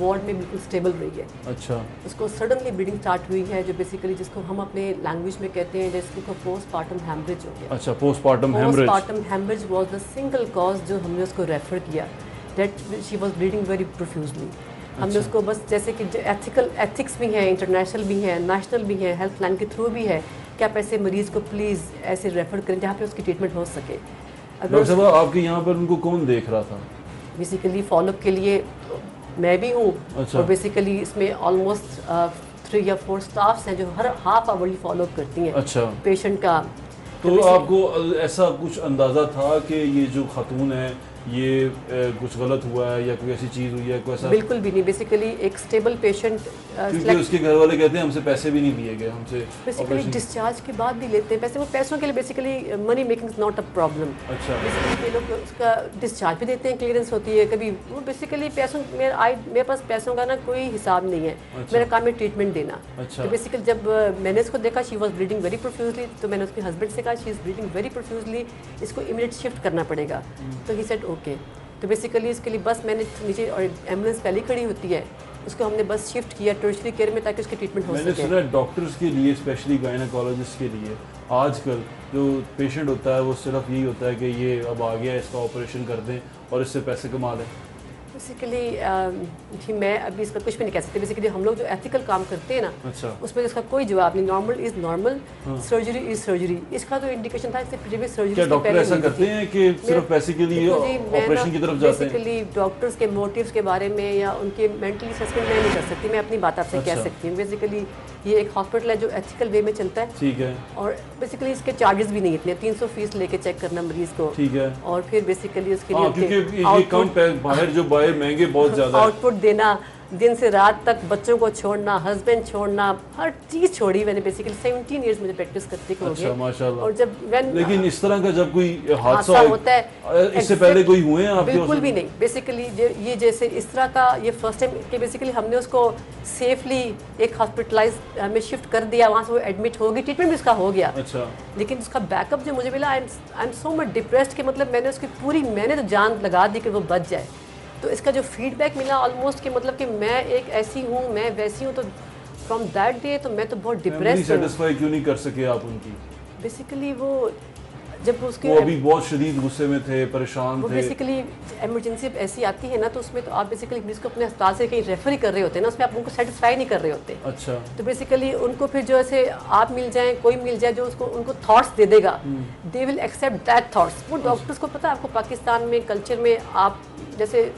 वार्ड में बिल्कुल स्टेबल रही है। अच्छा। उसको सडनली ब्लीडिंग स्टार्ट हुई है, जो बेसिकली जिसको हम अपने लैंग्वेज में कहते हैं, जिसको पोस्टमार्टम हेमरेज हो गया। अच्छा, postmortem haemorrhage. Postmortem haemorrhage was the single cause जो हमने उसको रेफर किया, that she was bleeding very profusely. हमने उसको बस, जैसे कि एथिक्स भी हैं, इंटरनेशनल भी हैं, नेशनल भी हैं, हेल्थ लाइन के थ्रू भी है कि आप ऐसे मरीज़ को प्लीज़ ऐसे रेफ़र करें जहाँ पे उसकी ट्रीटमेंट हो सके। डॉक्टर साहब, आपके यहाँ पर उनको कौन देख रहा था? बेसिकली फॉलोअप के लिए मैं भी हूँ। अच्छा। और बेसिकली इसमें ऑलमोस्ट 3 या 4 स्टाफ्स हैं जो हर हाफ आवरली फॉलोअप करती हैं। अच्छा। पेशेंट का। तो आपको ऐसा कुछ अंदाज़ा था कि ये जो खातून है ये कुछ गलत हुआ है, या कोई ऐसी चीज़ हुई है, कोई ऐसा? बिल्कुल भी नहीं। बेसिकली एक स्टेबल पेशेंट, क्योंकि उसके घर वाले कहते हैं हमसे पैसे भी नहीं लिए गए, हमसे बेसिकली डिस्चार्ज के बाद भी लेते हैं पैसे। वो पैसों के लिए basically money making is not a problem. अच्छा। बेसिकली ये लोग उसका डिस्चार्ज भी देते हैं, क्लियरेंस होती है कभी। वो बेसिकली पैसों, मेरे पास पैसों का ना कोई हिसाब नहीं है। अच्छा। मेरा काम है ट्रीटमेंट देना। अच्छा। तो बेसिकली जब मैंने इसको देखा she was bleeding very profusely, तो मैंने उसके हस्बैंड से कहा she is bleeding very profusely, इसको इमीडिएट शिफ्ट करना पड़ेगा। तो ही सेड ओके। तो बेसिकली इसके लिए बस मैंने नीचे, और एम्बुलेंस पहले खड़ी होती है, उसको हमने बस शिफ्ट किया टर्शरी केयर में ताकि उसकी ट्रीटमेंट हो मैंने सके। सुना है डॉक्टर्स के लिए, स्पेशली गायनेकोलॉजिस्ट के लिए, आजकल जो पेशेंट होता है वो सिर्फ यही होता है कि ये अब आ गया, इसका ऑपरेशन कर दें और इससे पैसे कमा लें। बेसिकली जी मैं अभी इसका कुछ भी नहीं कह सकती। बेसिकली हम लोग जो एथिकल काम करते हैं ना, अच्छा। उसमें इसका कोई जवाब नहीं। Normal is normal, surgery is surgery. इसका तो इंडिकेशन था इससे प्रीवियस सर्जरी। क्या डॉक्टर ऐसा करते हैं कि सिर्फ पैसे के लिए ऑपरेशन की तरफ जाते हैं? बेसिकली डॉक्टर्स के मोटिव्स के बारे में या उनके मेंटली असेसमेंट मैं नहीं कर सकती। मैं अपनी बात आपसे कह सकती हूँ। बेसिकली ये एक हॉस्पिटल है जो एथिकल वे में चलता है। ठीक है। और बेसिकली इसके चार्जेस भी नहीं इतने, 300 फीस लेके चेक करना मरीज को। ठीक है। और फिर बेसिकली उसके हाँ, क्योंकि ये कम बाहर जो बाहर महंगे बहुत ज़्यादा है। आउटपुट देना, दिन से रात तक बच्चों को छोड़ना, हस्बैंड छोड़ना, हर चीज़ छोड़ी मैंने। बेसिकली 17 इयर्स मुझे प्रैक्टिस करते हो गए। अच्छा, माशाल्लाह। और जब लेकिन इस तरह का जब कोई हादसा होता है, इससे पहले कोई हुए हैं आपके? बिल्कुल भी नहीं। बेसिकली ये जैसे इस तरह का ये फर्स्ट टाइम कि बेसिकली हमने उसको सेफली एक हॉस्पिटलाइज में शिफ्ट कर दिया, वहाँ से वो एडमिट होगी, ट्रीटमेंट भी उसका हो गया। अच्छा। लेकिन उसका बैकअप जो मुझे मिला, I am so much depressed कि मतलब मैंने तो जान लगा दी कि वो बच जाए। तो इसका जो फीडबैक मिला ऑलमोस्ट कि मतलब कि मैं एक ऐसी हूँ, मैं वैसी हूँ, तो फ्रॉम दैट डे तो मैं तो बहुत डिप्रेस्ड हूँ। सेटिस्फाई क्यों नहीं कर सके आप उनकी? बेसिकली वो जब उसकी वो अभी बहुत शदीद गुस्से में थे, परेशान वो थे। बेसिकली इमरजेंसी ऐसी आती है ना, तो उसमें तो आप बेसिकली मरीज को अपने अस्पताल से कहीं रेफर ही कर रहे होते हैं ना, उसमें आप उनको सेटिस्फाई नहीं कर रहे होते। अच्छा, तो बेसिकली उनको फिर जो ऐसे आप मिल जाएं, कोई मिल जाए जो उसको उनको थॉट्स दे देगा, they will accept that thoughts. वो डॉक्टर्स को पता है, आपको पाकिस्तान में कल्चर में आप जैसे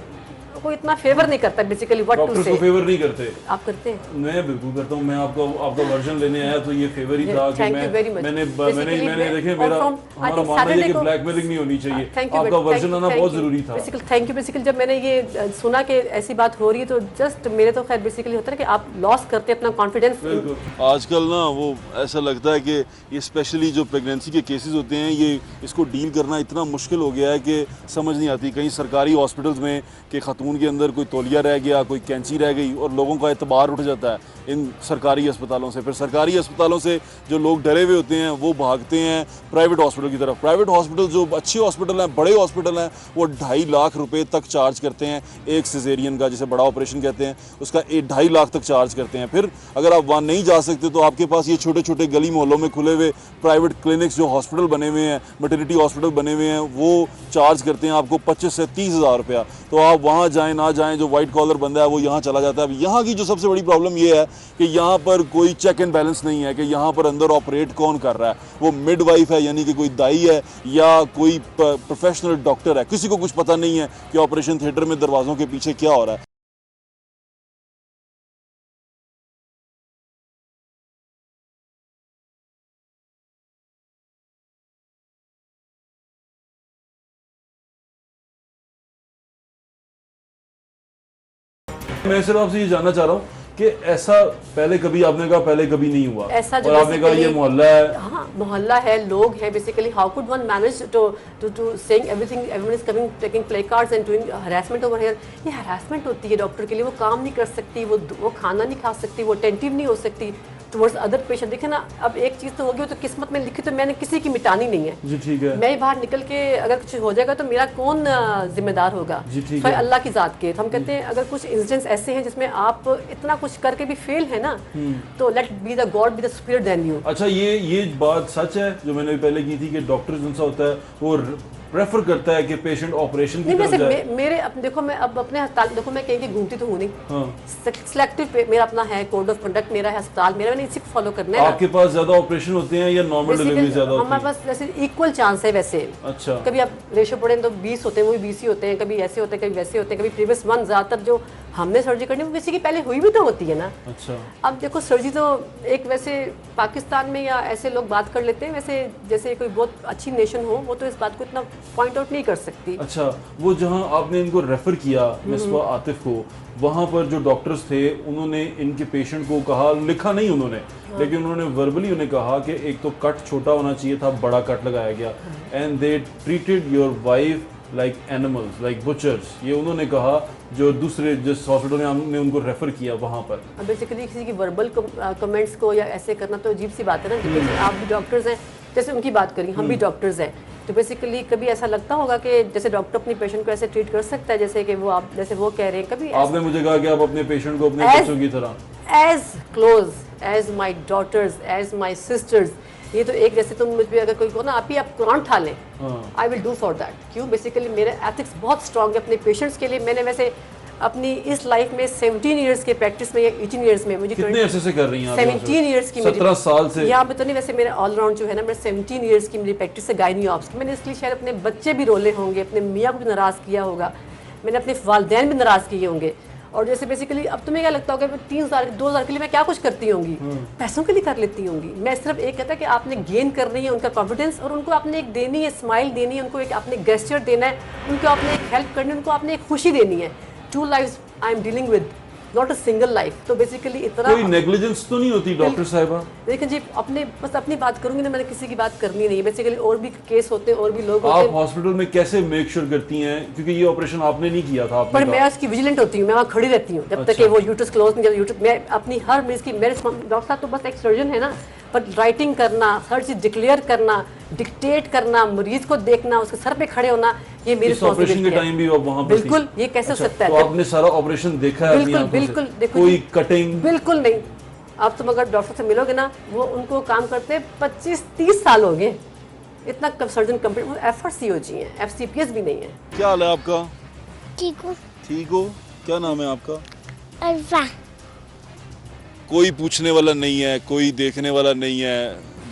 कोई इतना फेवर नहीं करता बेसिकली व्हाट टू डॉक्टर्स से। को फेवर नहीं करते। आप करते हैं? मैं बिल्कुल करता हूँ। मैं आपका वर्जन लेने आया तो ये फेवर ही था कि Thank you very much. मैंने Basically, देखे, और मेरा from- I हमारा think मानना है कि Saturday को- ब्लैकमेलिंग नहीं होनी चाहिए। Thank you, आपका but वर्जन thank आना you, बहुत thank you. जरूरी था। Basically, thank you. Basically, जब मैंने ये सुना कि ऐसी बात हो रही है, तो जस्ट मेरे तो खैर बेसिकली होता है कि आप लॉस करते हैं अपना कॉन्फिडेंस। बिल्कुल। आजकल ना वो ऐसा लगता है कि ये स्पेशली जो प्रेगनेंसी के केसेस होते हैं, ये इसको डील करना इतना मुश्किल हो गया है कि समझ नहीं आती। कहीं सरकारी हॉस्पिटल्स में कि खातून के अंदर कोई तौलिया रह गया, कोई कैंची रह गई, और लोगों का एतबार उठ जाता है इन सरकारी अस्पतालों से। फिर सरकारी अस्पतालों से जो लोग डरे हुए होते हैं वो भागते हैं प्राइवेट हॉस्पिटल की तरफ। प्राइवेट हॉस्पिटल जो अच्छे हॉस्पिटल हैं, बड़े हॉस्पिटल हैं, वो 2.5 लाख रुपए तक चार्ज करते हैं एक सिजेरियन का, जिसे बड़ा ऑपरेशन कहते हैं, उसका 2.5 लाख तक चार्ज करते हैं। फिर अगर आप वहाँ नहीं जा सकते तो आपके पास ये छोटे छोटे गली मोहल्लों में खुले हुए प्राइवेट क्लिनिक्स जो हॉस्पिटल बने हुए हैं, मटर्निटी हॉस्पिटल बने हुए हैं, वो चार्ज करते हैं आपको 25 से 30 हज़ार रुपया। तो आप वहाँ जाएँ ना जाएँ, जो वाइट कॉलर बंदा है वो यहाँ चला जाता है। अब यहाँ की जो सबसे बड़ी प्रॉब्लम ये है कि यहाँ पर कोई चेक एंड बैलेंस नहीं है कि यहाँ पर अंदर ऑपरेट कौन कर रहा है। वो मिडवाइफ है, यानी कि कोई दाई है, या कोई प्रोफेशनल डॉक्टर है, किसी को कुछ पता नहीं है कि ऑपरेशन थिएटर में दरवाज़ों के पीछे क्या हो रहा है। मैं सिर्फ आपसे ये जानना चाह रहा हूँ कि ऐसा पहले कभी, आपने कहा पहले कभी नहीं हुआ, ऐसा जो और आपने कहा ये basically- मोहल्ला है। हाँ, मोहल्ला है, लोग हैं, basically how could one manage to saying everything, everyone is coming taking play cards and doing harassment over here. ये हरासमेंट होती है डॉक्टर के लिए। वो काम नहीं कर सकती, वो खाना नहीं खा सकती, वो अटेंटिव नहीं हो सकती टुवर्ड्स अदर पेशेंट। देखे ना, अब एक चीज़ तो होगी, वो तो किस्मत में लिखी, तो मैंने किसी की मिटानी नहीं है जी ठीक है। मैं बाहर निकल के अगर कुछ हो जाएगा तो मेरा कौन जिम्मेदार होगा? जी, ठीक तो है। अल्लाह की ज़ात के। तो हम कहते हैं अगर कुछ इंसिडेंट्स ऐसे हैं जिसमें आप इतना कुछ करके भी फेल है ना, तो let be the god be the superior than you. अच्छा, ये बात सच है जो मैंने पहले की थी कि डॉक्टर जिनसा होता है वो प्रेफर करता है कि पेशेंट ऑपरेशन की नहीं, तरफ वैसे जाए। मेरे देखो, मैं अब अपने अस्पताल देखो, मैं कहीं की घूमती तो हूँ नहीं। हाँ। सिलेक्टिव मेरा अपना है, कोड ऑफ कंडक्ट मेरा है, अस्पताल मेरा, मैंने इसी को फॉलो करना है ना। आपके पास ज्यादा ऑपरेशन होते हैं या नॉर्मल डिलीवरी ज्यादा होती हमारे है? पास वैसे इक्वल चांस है वैसे। अच्छा। कभी आप रेशो पढ़े तो 20 होते हैं, वो भी 20 ही होते हैं, कभी ऐसे होते हैं, कभी वैसे होते हैं, कभी प्रीवियस वन। ज़्यादातर जो हमने सर्जरी करनी वो किसी की पहले हुई भी तो होती है ना। अच्छा। अब देखो, सर्जरी तो एक वैसे पाकिस्तान में या ऐसे लोग बात कर लेते हैं, वैसे जैसे कोई बहुत अच्छी नेशन हो वो तो इस बात को इतना पॉइंट आउट नहीं कर सकती। अच्छा, वो जहाँ आपने इनको रेफर किया मिसबा आतिफ को, वहाँ पर जो डॉक्टर्स थे उन्होंने इनके पेशेंट को कहा, लिखा नहीं उन्होंने, लेकिन उन्होंने वर्बली उन्हें कहा कि एक तो कट छोटा होना चाहिए था, बड़ा कट लगाया गया, and they treated your wife like animals, like butchers. ये उन्होंने कहा जो दूसरे जिस हॉस्पिटल में हमने उनको रेफर किया वहाँ पर। अब बेसिकली किसी की वर्बल कमेंट्स को या ऐसे करना तो अजीब सी बात है ना। जैसे आप भी डॉक्टर्स हैं, जैसे उनकी बात करी, हम भी डॉक्टर्स हैं, तो बेसिकली कभी ऐसा लगता होगा कि जैसे डॉक्टर अपनी पेशेंट को ऐसे ट्रीट कर सकता है जैसे कि वो आप जैसे वो कह रहे हैं? कभी आपने मुझे कहा कि आप अपने पेशेंट को अपने बच्चों की तरह as close as my daughters, as my sisters, ये तो एक जैसे तुम मुझ पे अगर कोई को ना आप ही आप कुरान उठा लें, I will do for that. क्यों? बेसिकली मेरे एथिक्स बहुत स्ट्रॉन्ग है अपने पेशेंट्स के लिए। मैंने वैसे अपनी इस लाइफ में 17 इयर्स के प्रैक्टिस में या 18 इयर्स में मुझे कितने अरसे से कर रही हैं आप? 17 इयर्स की 17 साल से यहाँ पे तो नहीं, वैसे मेरा ऑलराउंड जो है ना, मेरे 17 इयर्स की मेरी प्रैक्टिस है गायनी ऑप्स की। मैंने इसलिए शायद अपने बच्चे भी रोले होंगे, अपने मियाँ को भी नाराज़ किया होगा, मैंने अपने वालदैन भी नाराज़ किए होंगे। और जैसे बेसिकली अब तुम्हें क्या लगता होगा 3,000 2,000 के लिए मैं क्या कुछ करती होंगी? पैसों के लिए कर लेती होंगी। मैं सिर्फ एक कहता है कि आपने गेन करनी है उनका कॉन्फिडेंस, और उनको आपने एक देनी है, स्माइल देनी है, उनको एक आपने गेस्चर देना है, उनको आपने एक हेल्प करनी है, उनको आपने एक खुशी देनी है। 2 lives I am dealing with, not a single life. तो बेसिकली इतना कोई नेग्लिजेंस तो नहीं होती डॉक्टर साहिबा? देखिए जी, अपने बस अपनी बात करूंगी ना, मैंने किसी की बात करनी नहीं है। बेसिकली और भी केस होते हैं, और भी लोग होते आप हैं, हॉस्पिटल में कैसे मेक श्योर करती हैं, क्योंकि ये ऑपरेशन आपने नहीं किया था, आपने पर कहा। मैं उसकी विजिलेंट होती हूँ, मैं वहाँ खड़ी रहती हूँ जब तक कि वो यूट्रस क्लोज नहीं, जब यूट्रस मैं अपनी हर मरीज की, मेरे डॉक्टर साहब तो बस एक सर्जन है ना, पर राइटिंग करना, हर चीज़ डिक्लेयर करना, डिक्टेट करना, मरीज को देखना, उसके सर पे खड़े होना, ये मेरी इस ऑपरेशन के टाइम भी आप वहाँ पर थी? बिल्कुल। ये कैसे हो सकता है? तो आपने सारा ऑपरेशन देखा है अपनी बिल्कुल आंखों से? बिल्कुल। देखो कोई जी, कटिंग? बिल्कुल नहीं। अब तुम अगर डॉक्टर से मिलोगे ना, वो उनको काम करते 25-30 साल हो गए, इतना सर्जन कंप्लीट, वो FRCOG हैं, FCPS भी नहीं है। क्या हाल है आपका? ठीक हूँ। ठीक हो? क्या नाम है आपका? अल्फा। कोई पूछने वाला नहीं है, कोई देखने वाला नहीं है,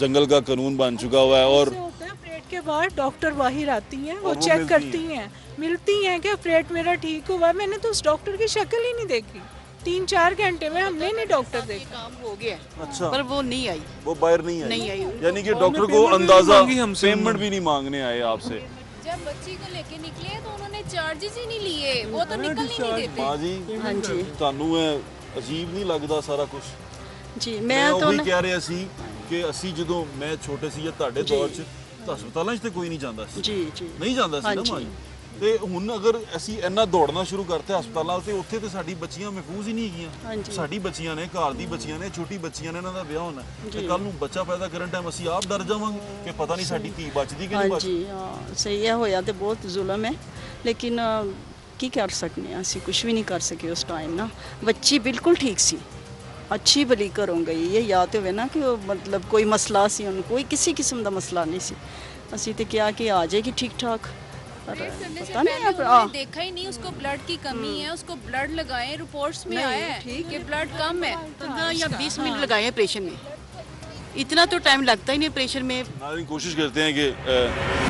जंगल का कानून बन चुका हुआ है। और ऐसे होता है, ऑपरेट के बाद डॉक्टर बाहर आती हैं, वो वो चेक मिलती करती हैं, मिलती हैं कि ऑपरेट मेरा ठीक हुआ। मैंने तो उस डॉक्टर की शक्ल ही नहीं देखी, 3-4 घंटे में हमने नहीं डॉक्टर देखा। काम हो गया अच्छा, पर वो नहीं आई। वो बाहर नहीं आई? नहीं आई। यानी कि और डॉक्टर उन्हें को payment भी अंदाजा नहीं मांगी हमसे पेमेंट उन्होंने। भी नहीं मांगने आए आपसे। जब बच्ची को लेके निकले तो उन्होंने चार्जेस ही नहीं लिए, वो तो निकल ही नहीं देते। माँ जी, हाँ जी ਤੁਹਾਨੂੰ ਅਜੀਬ ਨਹੀਂ ਲੱਗਦਾ ਸਾਰਾ ਕੁਝ? जी ਮੈਂ मैं तो ਉਹੀ ਕਹਿ ਰਿਹਾ ਸੀ ਕਿ ਅਸੀਂ ਜਦੋਂ ਮੈਂ ਛੋਟੇ ਸੀ ਜਾਂ ਤੁਹਾਡੇ ਦੌਰ 'ਚ ਤਾਂ ਹਸਪਤਾਲਾਂ 'ਚ ਤੇ ਕੋਈ ਨਹੀਂ ਜਾਂਦਾ ਸੀ, जी जी ਨਹੀਂ ਜਾਂਦਾ ਸੀ ਨਾ ਮਾਂ ਜੀ। ਤੇ ਹੁਣ ਅਗਰ ਅਸੀਂ ਇੰਨਾ ਦੌੜਨਾ ਸ਼ੁਰੂ ਕਰਤਾ ਹਸਪਤਾਲਾਂ ਤੇ ਉੱਥੇ ਤੇ ਸਾਡੀ ਬੱਚੀਆਂ ਮਹਿਫੂਜ਼ ਹੀ ਨਹੀਂ ਹੈਗੀਆਂ। ਹਾਂਜੀ। ਸਾਡੀ ਬੱਚੀਆਂ ਨੇ, ਘਰ ਦੀ ਬੱਚੀਆਂ ਨੇ, ਛੋਟੀ ਬੱਚੀਆਂ ਨੇ, ਇਹਨਾਂ ਦਾ ਵਿਆਹ ਹੋਣਾ ਤੇ ਕੱਲ ਨੂੰ ਬੱਚਾ ਪੈਦਾ ਕਰਨ ਟਾਈਮ ਅਸੀਂ ਆਪ ਡਰ ਜਾਵਾਂਗੇ ਕਿ ਪਤਾ ਨਹੀਂ ਸਾਡੀ ਧੀ ਬਚਦੀ ਕਿ हाँ ਨਹੀਂ जी ਬਚਦੀ। हाँ सही है होया तो बहुत जुल्म है लेकिन की कर सकने हैं, ਅਸੀਂ कुछ भी नहीं कर सके उस टाइम ना। बच्ची बिल्कुल ठीक सी, अच्छी भली घरों गई। ये याद होवे ना कि वो मतलब कोई मसला सी उन्हें, कोई किसी किस्म का मसला नहीं सी। ਅਸੀਂ ਤੇ ਕਿਹਾ ਕਿ ਆ ਜਾਏਗੀ ठीक ठाक, पर करने से पता नहीं पहले अब उन्होंने देखा ही नहीं, उसको ब्लड की कमी है, उसको ब्लड लगाए, रिपोर्ट्स में नहीं, आया है ठीक कि ब्लड कम है। 15 या 20 मिनट लगाए हैं ऑपरेशन में, इतना तो टाइम लगता ही नहीं ऑपरेशन में। नाज़रीन, कोशिश करते हैं कि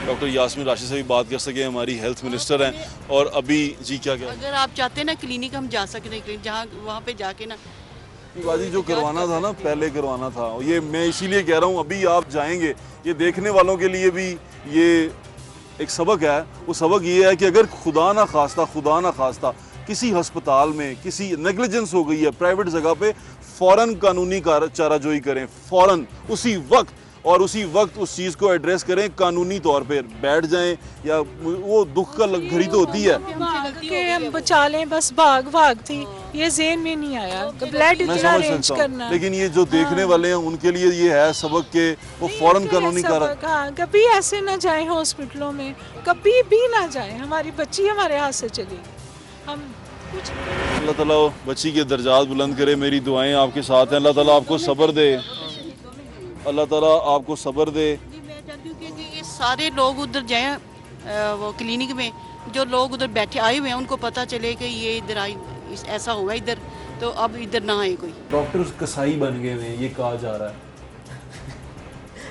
डॉक्टर यास्मीन राशिद से भी बात कर सकें, हमारी हेल्थ मिनिस्टर हैं। और अभी जी क्या क्या अगर आप चाहते हैं ना क्लिनिक हम जा सकते हैं, क्लिनिक जहाँ वहाँ पे जाके ना बाजी जो करवाना था ना, पहले करवाना था। ये मैं इसीलिए कह रहा हूँ, अभी आप जाएंगे, ये देखने वालों के लिए भी ये एक सबक है। वो सबक ये है कि अगर खुदा ना खास्ता किसी हस्पताल में किसी नेग्लिजेंस हो गई है प्राइवेट जगह पे, फ़ौरन कानूनी चाराजोई करें, फ़ौरन उसी वक्त, और उसी वक्त उस चीज़ को एड्रेस करें, कानूनी तौर पे बैठ जाएं। या वो दुख का घड़ी तो होती है, कि हम बचा लें, बस भाग थी, ये ज़हन में नहीं आया कि ब्लड मैं इतना समझ अरेंज सकता करना हूँ, है। लेकिन ये जो देखने वाले हैं उनके लिए ये है सबक के वो फ़ौरन नहीं, कानूनी ऐसा कार्य। सबक, हाँ, कभी ऐसे ना जाए हॉस्पिटलों में, कभी भी ना जाए। हमारी बच्ची हमारे हाथ से चली, हम कुछ अल्लाह ताला बच्ची के दर्जात बुलंद करे। मेरी दुआएं आपके साथ हैं। अल्लाह ताला आपको सब्र दे, अल्लाह ताला आपको सब्र दे। मैं चाहती हूँ कि ये सारे लोग उधर जाएं, वो क्लिनिक में जो लोग उधर बैठे आए हुए हैं उनको पता चले कि ये इधर आई, ऐसा हुआ इधर, तो अब इधर ना आए कोई। डॉक्टर्स कसाई बन गए हैं, ये कहा जा रहा है।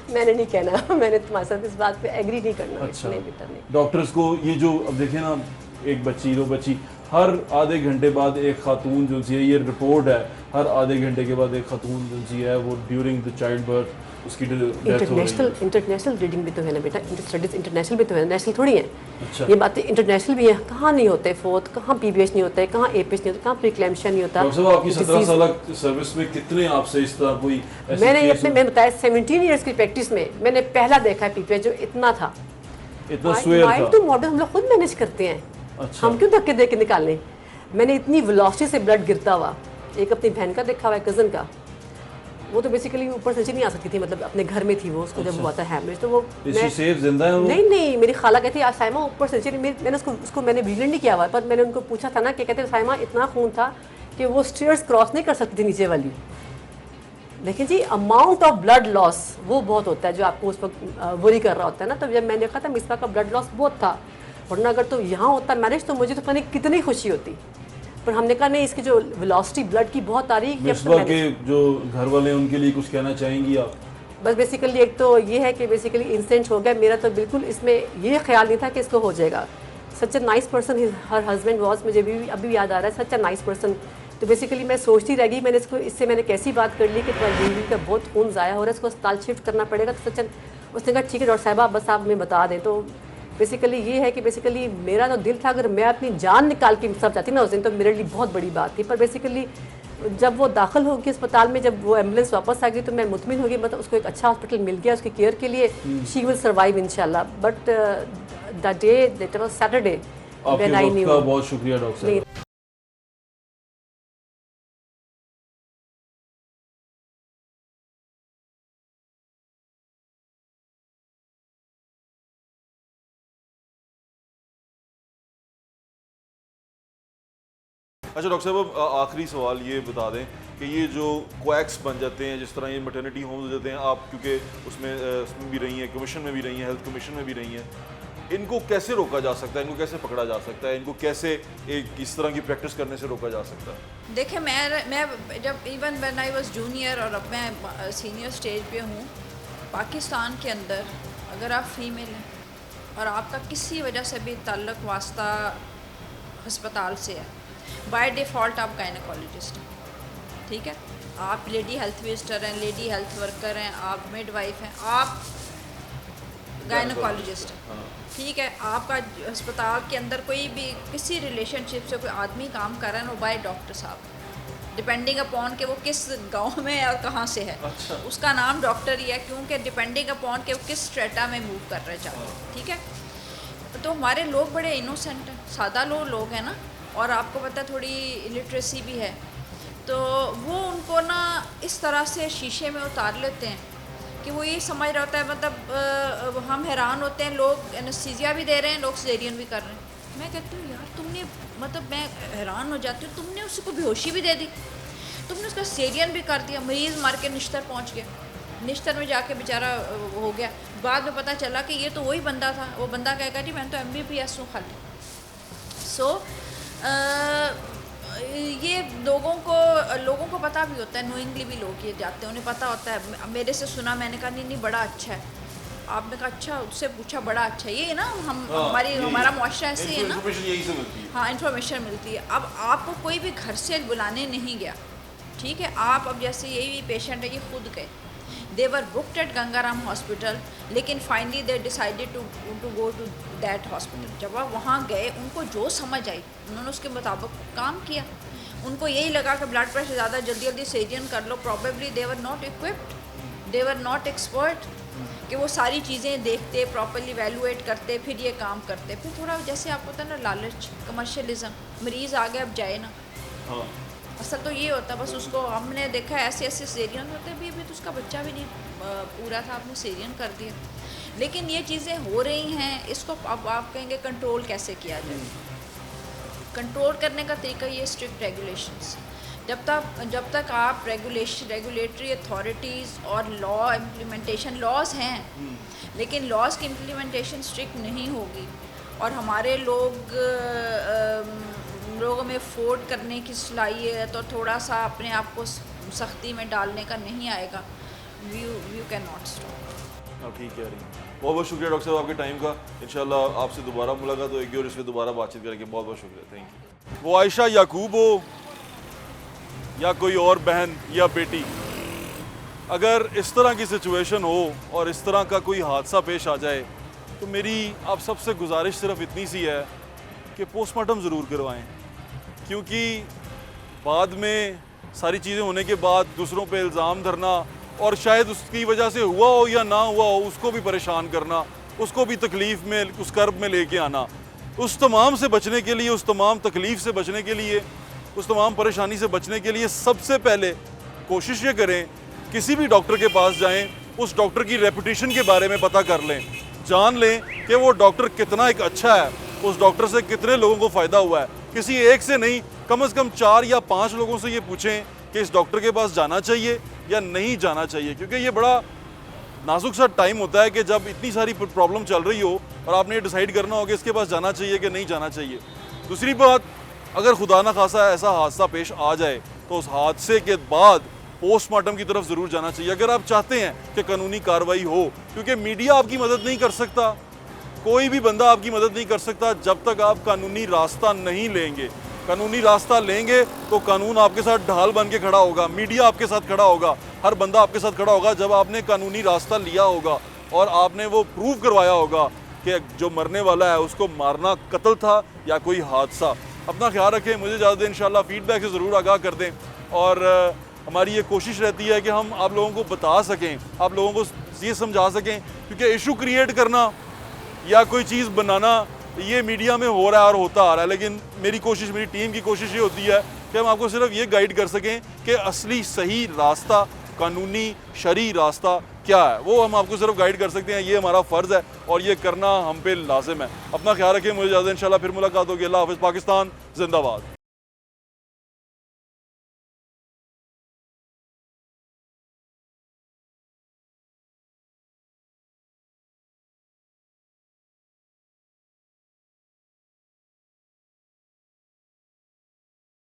मैंने नहीं कहना, मैंने तुम्हारे साथ इस बात पे एग्री नहीं करना। अच्छा, नहीं बेटा नहीं। डॉक्टर्स को ये जो अब देखें ना, एक बच्ची दो बच्ची, हर आधे घंटे बाद एक खातून जो सी है, ये रिपोर्ट है, हर आधे घंटे के बाद एक खातून जो सी है वो ड्यूरिंग द चाइल्ड बर्थ उसकी डेथ हो रही है। इंटरनेशनल रीडिंग भी तो है ना बेटा, स्टडीज इंटरनेशनल भी तो है, नेशनल थोड़ी है। अच्छा। ये बातें इंटरनेशनल भी है। कहाँ नहीं होते फोर्थ, कहाँ PBH नहीं होता है, कहाँ APH नहीं होता, कहाँ प्रीक्लैम्पशिया नहीं होता। डॉक्टर साहब, आपकी 17 Disease- साल सर्विस में कितने आपसे इस तरह कोई ऐसे मैंने केस अपने, मैंने बताया 17 ईयर्स की प्रैक्टिस में मैंने पहला देखा है PPH जो इतना था। इतना स्वेयर माइल्ड था? टू मॉडरेट हम लोग खुद मैनेज करते हैं। अच्छा। हम क्यों धक्के दे के निकालें। मैंने इतनी वेलोसिटी से ब्लड गिरता हुआ, एक अपनी बहन का देखा हुआ है, कज़न का, वो तो बेसिकली ऊपर से नीचे नहीं आ सकती थी, मतलब अपने घर में थी वो, उसको जब हुआ था हैमरेज, तो वो इसी सेफ जिंदा है वो? नहीं, मेरी खाला कहती है साइमा ऊपर से नीचे, मैंने उसको मैंने ब्रीड नहीं किया हुआ, पर मैंने उनको पूछा था ना कि कहते साइमा इतना खून था कि वो स्टेयर्स क्रॉस नहीं कर सकती थी नीचे वाली। लेकिन जी अमाउंट ऑफ ब्लड लॉस वो बहुत होता है जो आपको उस वक्त वरी कर रहा होता है ना। तो जब मैंने देखा था मिसबा का ब्लड लॉस बहुत था, वरना अगर तो यहाँ होता मैनेज तो मुझे तो पता नहीं कितनी खुशी होती। पर हमने कहा नहीं, इसकी जो वेलोसिटी ब्लड की बहुत आ रही है। मिसबा के जो घर वाले हैं उनके लिए कुछ कहना चाहेंगी आप? बस बेसिकली एक तो ये है कि बेसिकली इंसिडेंट हो गया, मेरा तो बिल्कुल इसमें ये ख्याल नहीं था कि इसको हो जाएगा। Such a nice person her husband was, मुझे भी अभी याद आ रहा है, सच अ नाइस पर्सन। तो बेसिकली मैं सोचती रह गई, मैंने इससे मैंने कैसी बात कर ली कि तुम्हारी बीवी का बहुत खून ज़ाया हो रहा है, इसको अस्पताल शिफ्ट करना पड़ेगा। तो सच उसने कहा ठीक है डॉक्टर साहिबा, बस आप हमें बता दें। तो बेसिकली ये है कि बेसिकली मेरा जो दिल था, अगर मैं अपनी जान निकाल के सब चाहती ना उस दिन, तो मेरे लिए बहुत बड़ी बात थी। पर बेसिकली जब वो दाखिल होगी अस्पताल में, जब वो एम्बुलेंस वापस आ गई, तो मैं मुतमिन हो गई, मतलब उसको एक अच्छा हॉस्पिटल मिल गया उसकी केयर के लिए। शी विल सर्वाइव इंशाल्लाह। But the day that was Saturday when I आपके न्यू। वक्त का बहुत शुक्रिया डॉक्टर साहब। अच्छा डॉक्टर साहब, अब आखिरी सवाल ये बता दें कि ये जो क्वैक्स बन जाते हैं, जिस तरह ये मैटरनिटी होम्स हो जाते हैं, आप क्योंकि उसमें भी रही हैं, कमीशन में भी रही हैं, हेल्थ कमीशन में भी रही हैं, इनको कैसे रोका जा सकता है, इनको कैसे पकड़ा जा सकता है, इनको कैसे एक इस तरह की प्रैक्टिस करने से रोका जा सकता है? देखिए मैं जब even when I was junior और अब मैं सीनियर स्टेज पे हूँ, पाकिस्तान के अंदर अगर आप फीमेल हैं और आपका किसी वजह से भी ताल्लुक़ वास्ता अस्पताल से है, बाय डिफ़ॉल्ट आप गायनेकोलॉजिस्ट हैं, ठीक है? आप लेडी हेल्थ विजिटर हैं, लेडी हेल्थ वर्कर हैं, आप मिडवाइफ हैं, आप गायनेकोलॉजिस्ट हैं, ठीक है? आपका अस्पताल के अंदर कोई भी किसी रिलेशनशिप से कोई आदमी काम कर रहा है, वो बाय डॉक्टर साहब, डिपेंडिंग अपॉन के वो किस गांव में है और कहाँ से है। अच्छा। उसका नाम डॉक्टर ही है, क्योंकि डिपेंडिंग अपॉन के वो किस स्ट्रेटा में मूव कर रहे चाहते हैं, ठीक है? तो हमारे लोग बड़े इनोसेंट हैं, सादा लोग हैं ना, और आपको पता है थोड़ी इलिटरेसी भी है, तो वो उनको ना इस तरह से शीशे में उतार लेते हैं कि वो ये समझ रहा होता है, मतलब हम हैरान होते हैं, लोग एनेस्थीसिया भी दे रहे हैं, लोग सिजेरियन भी कर रहे हैं। मैं कहती हूँ यार तुमने, मतलब मैं हैरान हो जाती हूँ, तुमने उसको बेहोशी भी दे दी, तुमने उसका सिजेरियन भी कर दिया, मरीज़ मार के निश्तर पहुँच गया, निश्तर में जाके बेचारा हो गया। बाद में पता चला कि ये तो वही बंदा था, वो बंदा कहेगा जी मैं तो MBBS हूँ खाली। सो ये लोगों को पता भी होता है, नोइंगली भी लोग ये जाते हैं, उन्हें पता होता है। मेरे से सुना, मैंने कहा नहीं बड़ा अच्छा है, आपने कहा अच्छा, उससे पूछा बड़ा अच्छा है, ये ना हमारा मुआशरा ऐसे है ना, हाँ इन्फॉर्मेशन मिलती है। अब आपको कोई भी घर से बुलाने नहीं गया, ठीक है? आप अब जैसे यही पेशेंट है, ये खुद गए, they were booked at Gangaram hospital, लेकिन finally they decided to go to that hospital. जब आप वहाँ गए, उनको जो समझ आई उन्होंने उसके मुताबिक काम किया। उनको यही लगा कि ब्लड प्रेशर ज़्यादा, जल्दी सर्जन कर लो। Probably they were not equipped, they were not expert कि वो सारी चीज़ें देखते, प्रॉपरली वैल्यूएट करते, फिर ये काम करते। फिर थोड़ा जैसे आपको पता है ना, लालच, कमर्शियलिज्म, मरीज़ आ गया अब जाए ना। हाँ। असल तो ये होता है, बस उसको हमने देखा ऐसे सीजरियन होते हैं, अभी तो उसका बच्चा भी नहीं पूरा था, आपने सीजरियन कर दिया। लेकिन ये चीज़ें हो रही हैं, इसको अब आप कहेंगे कंट्रोल कैसे किया जाए? कंट्रोल करने का तरीका ये स्ट्रिक्ट रेगुलेशंस। जब तक आप रेगुलेटरी अथॉरिटीज़ और लॉ इम्प्लीमेंटेशन, लॉज हैं लेकिन लॉज की इम्प्लीमेंटेशन स्ट्रिक्ट नहीं होगी, और हमारे लोगों में अफोर्ड करने की सलाहियत और थोड़ा सा अपने आप को सख्ती में डालने का नहीं आएगा, यू कैन नॉट स्टॉप। हाँ ठीक कह रही हैं। बहुत बहुत शुक्रिया डॉक्टर साहब आपके टाइम का। इंशाल्लाह आपसे दोबारा मुलाकात होगी और इस पर दोबारा बातचीत करेंगे। बहुत बहुत शुक्रिया, थैंक यू। वो आयशा याकूब हो या कोई और बहन या बेटी, अगर इस तरह की सिचुएशन हो और इस तरह का कोई हादसा पेश आ जाए, तो मेरी आप सबसे गुजारिश सिर्फ इतनी सी है कि पोस्टमार्टम ज़रूर करवाएं, क्योंकि बाद में सारी चीज़ें होने के बाद दूसरों पे इल्ज़ाम धरना और शायद उसकी वजह से हुआ हो या ना हुआ हो, उसको भी परेशान करना, उसको भी तकलीफ़ में, उस कर्ब में लेके आना, उस तमाम से बचने के लिए, उस तमाम तकलीफ़ से बचने के लिए, उस तमाम परेशानी से बचने के लिए सबसे पहले कोशिश ये करें, किसी भी डॉक्टर के पास जाएं, उस डॉक्टर की रेपुटेशन के बारे में पता कर लें, जान लें कि वो डॉक्टर कितना एक अच्छा है, उस डॉक्टर से कितने लोगों को फ़ायदा हुआ है। किसी एक से नहीं, कम से कम 4 या 5 लोगों से ये पूछें कि इस डॉक्टर के पास जाना चाहिए या नहीं जाना चाहिए, क्योंकि ये बड़ा नाजुक सा टाइम होता है कि जब इतनी सारी प्रॉब्लम चल रही हो और आपने ये डिसाइड करना हो कि इसके पास जाना चाहिए कि नहीं जाना चाहिए। दूसरी बात, अगर खुदा न खासा ऐसा हादसा पेश आ जाए तो उस हादसे के बाद पोस्टमार्टम की तरफ ज़रूर जाना चाहिए, अगर आप चाहते हैं कि कानूनी कार्रवाई हो, क्योंकि मीडिया आपकी मदद नहीं कर सकता, कोई भी बंदा आपकी मदद नहीं कर सकता जब तक आप कानूनी रास्ता नहीं लेंगे। कानूनी रास्ता लेंगे तो कानून आपके साथ ढाल बन के खड़ा होगा, मीडिया आपके साथ खड़ा होगा, हर बंदा आपके साथ खड़ा होगा जब आपने कानूनी रास्ता लिया होगा और आपने वो प्रूव करवाया होगा कि जो मरने वाला है उसको मारना कत्ल था या कोई हादसा। अपना ख्याल रखें, मुझे ज़्यादा इंशाल्लाह फीडबैक से ज़रूर आगाह कर दें, और हमारी ये कोशिश रहती है कि हम आप लोगों को बता सकें, आप लोगों को ये समझा सकें, क्योंकि इशू क्रिएट करना या कोई चीज़ बनाना ये मीडिया में हो रहा है और होता आ रहा है, लेकिन मेरी कोशिश, मेरी टीम की कोशिश ये होती है कि हम आपको सिर्फ ये गाइड कर सकें कि असली सही रास्ता, कानूनी शरई रास्ता क्या है, वो हम आपको सिर्फ गाइड कर सकते हैं। ये हमारा फ़र्ज़ है और ये करना हम पे लाजिम है। अपना ख्याल रखें, मुझे ज़्यादा इंशाल्लाह फिर मुलाकात होगी। अल्लाह हाफ़िज़। पाकिस्तान जिंदाबाद।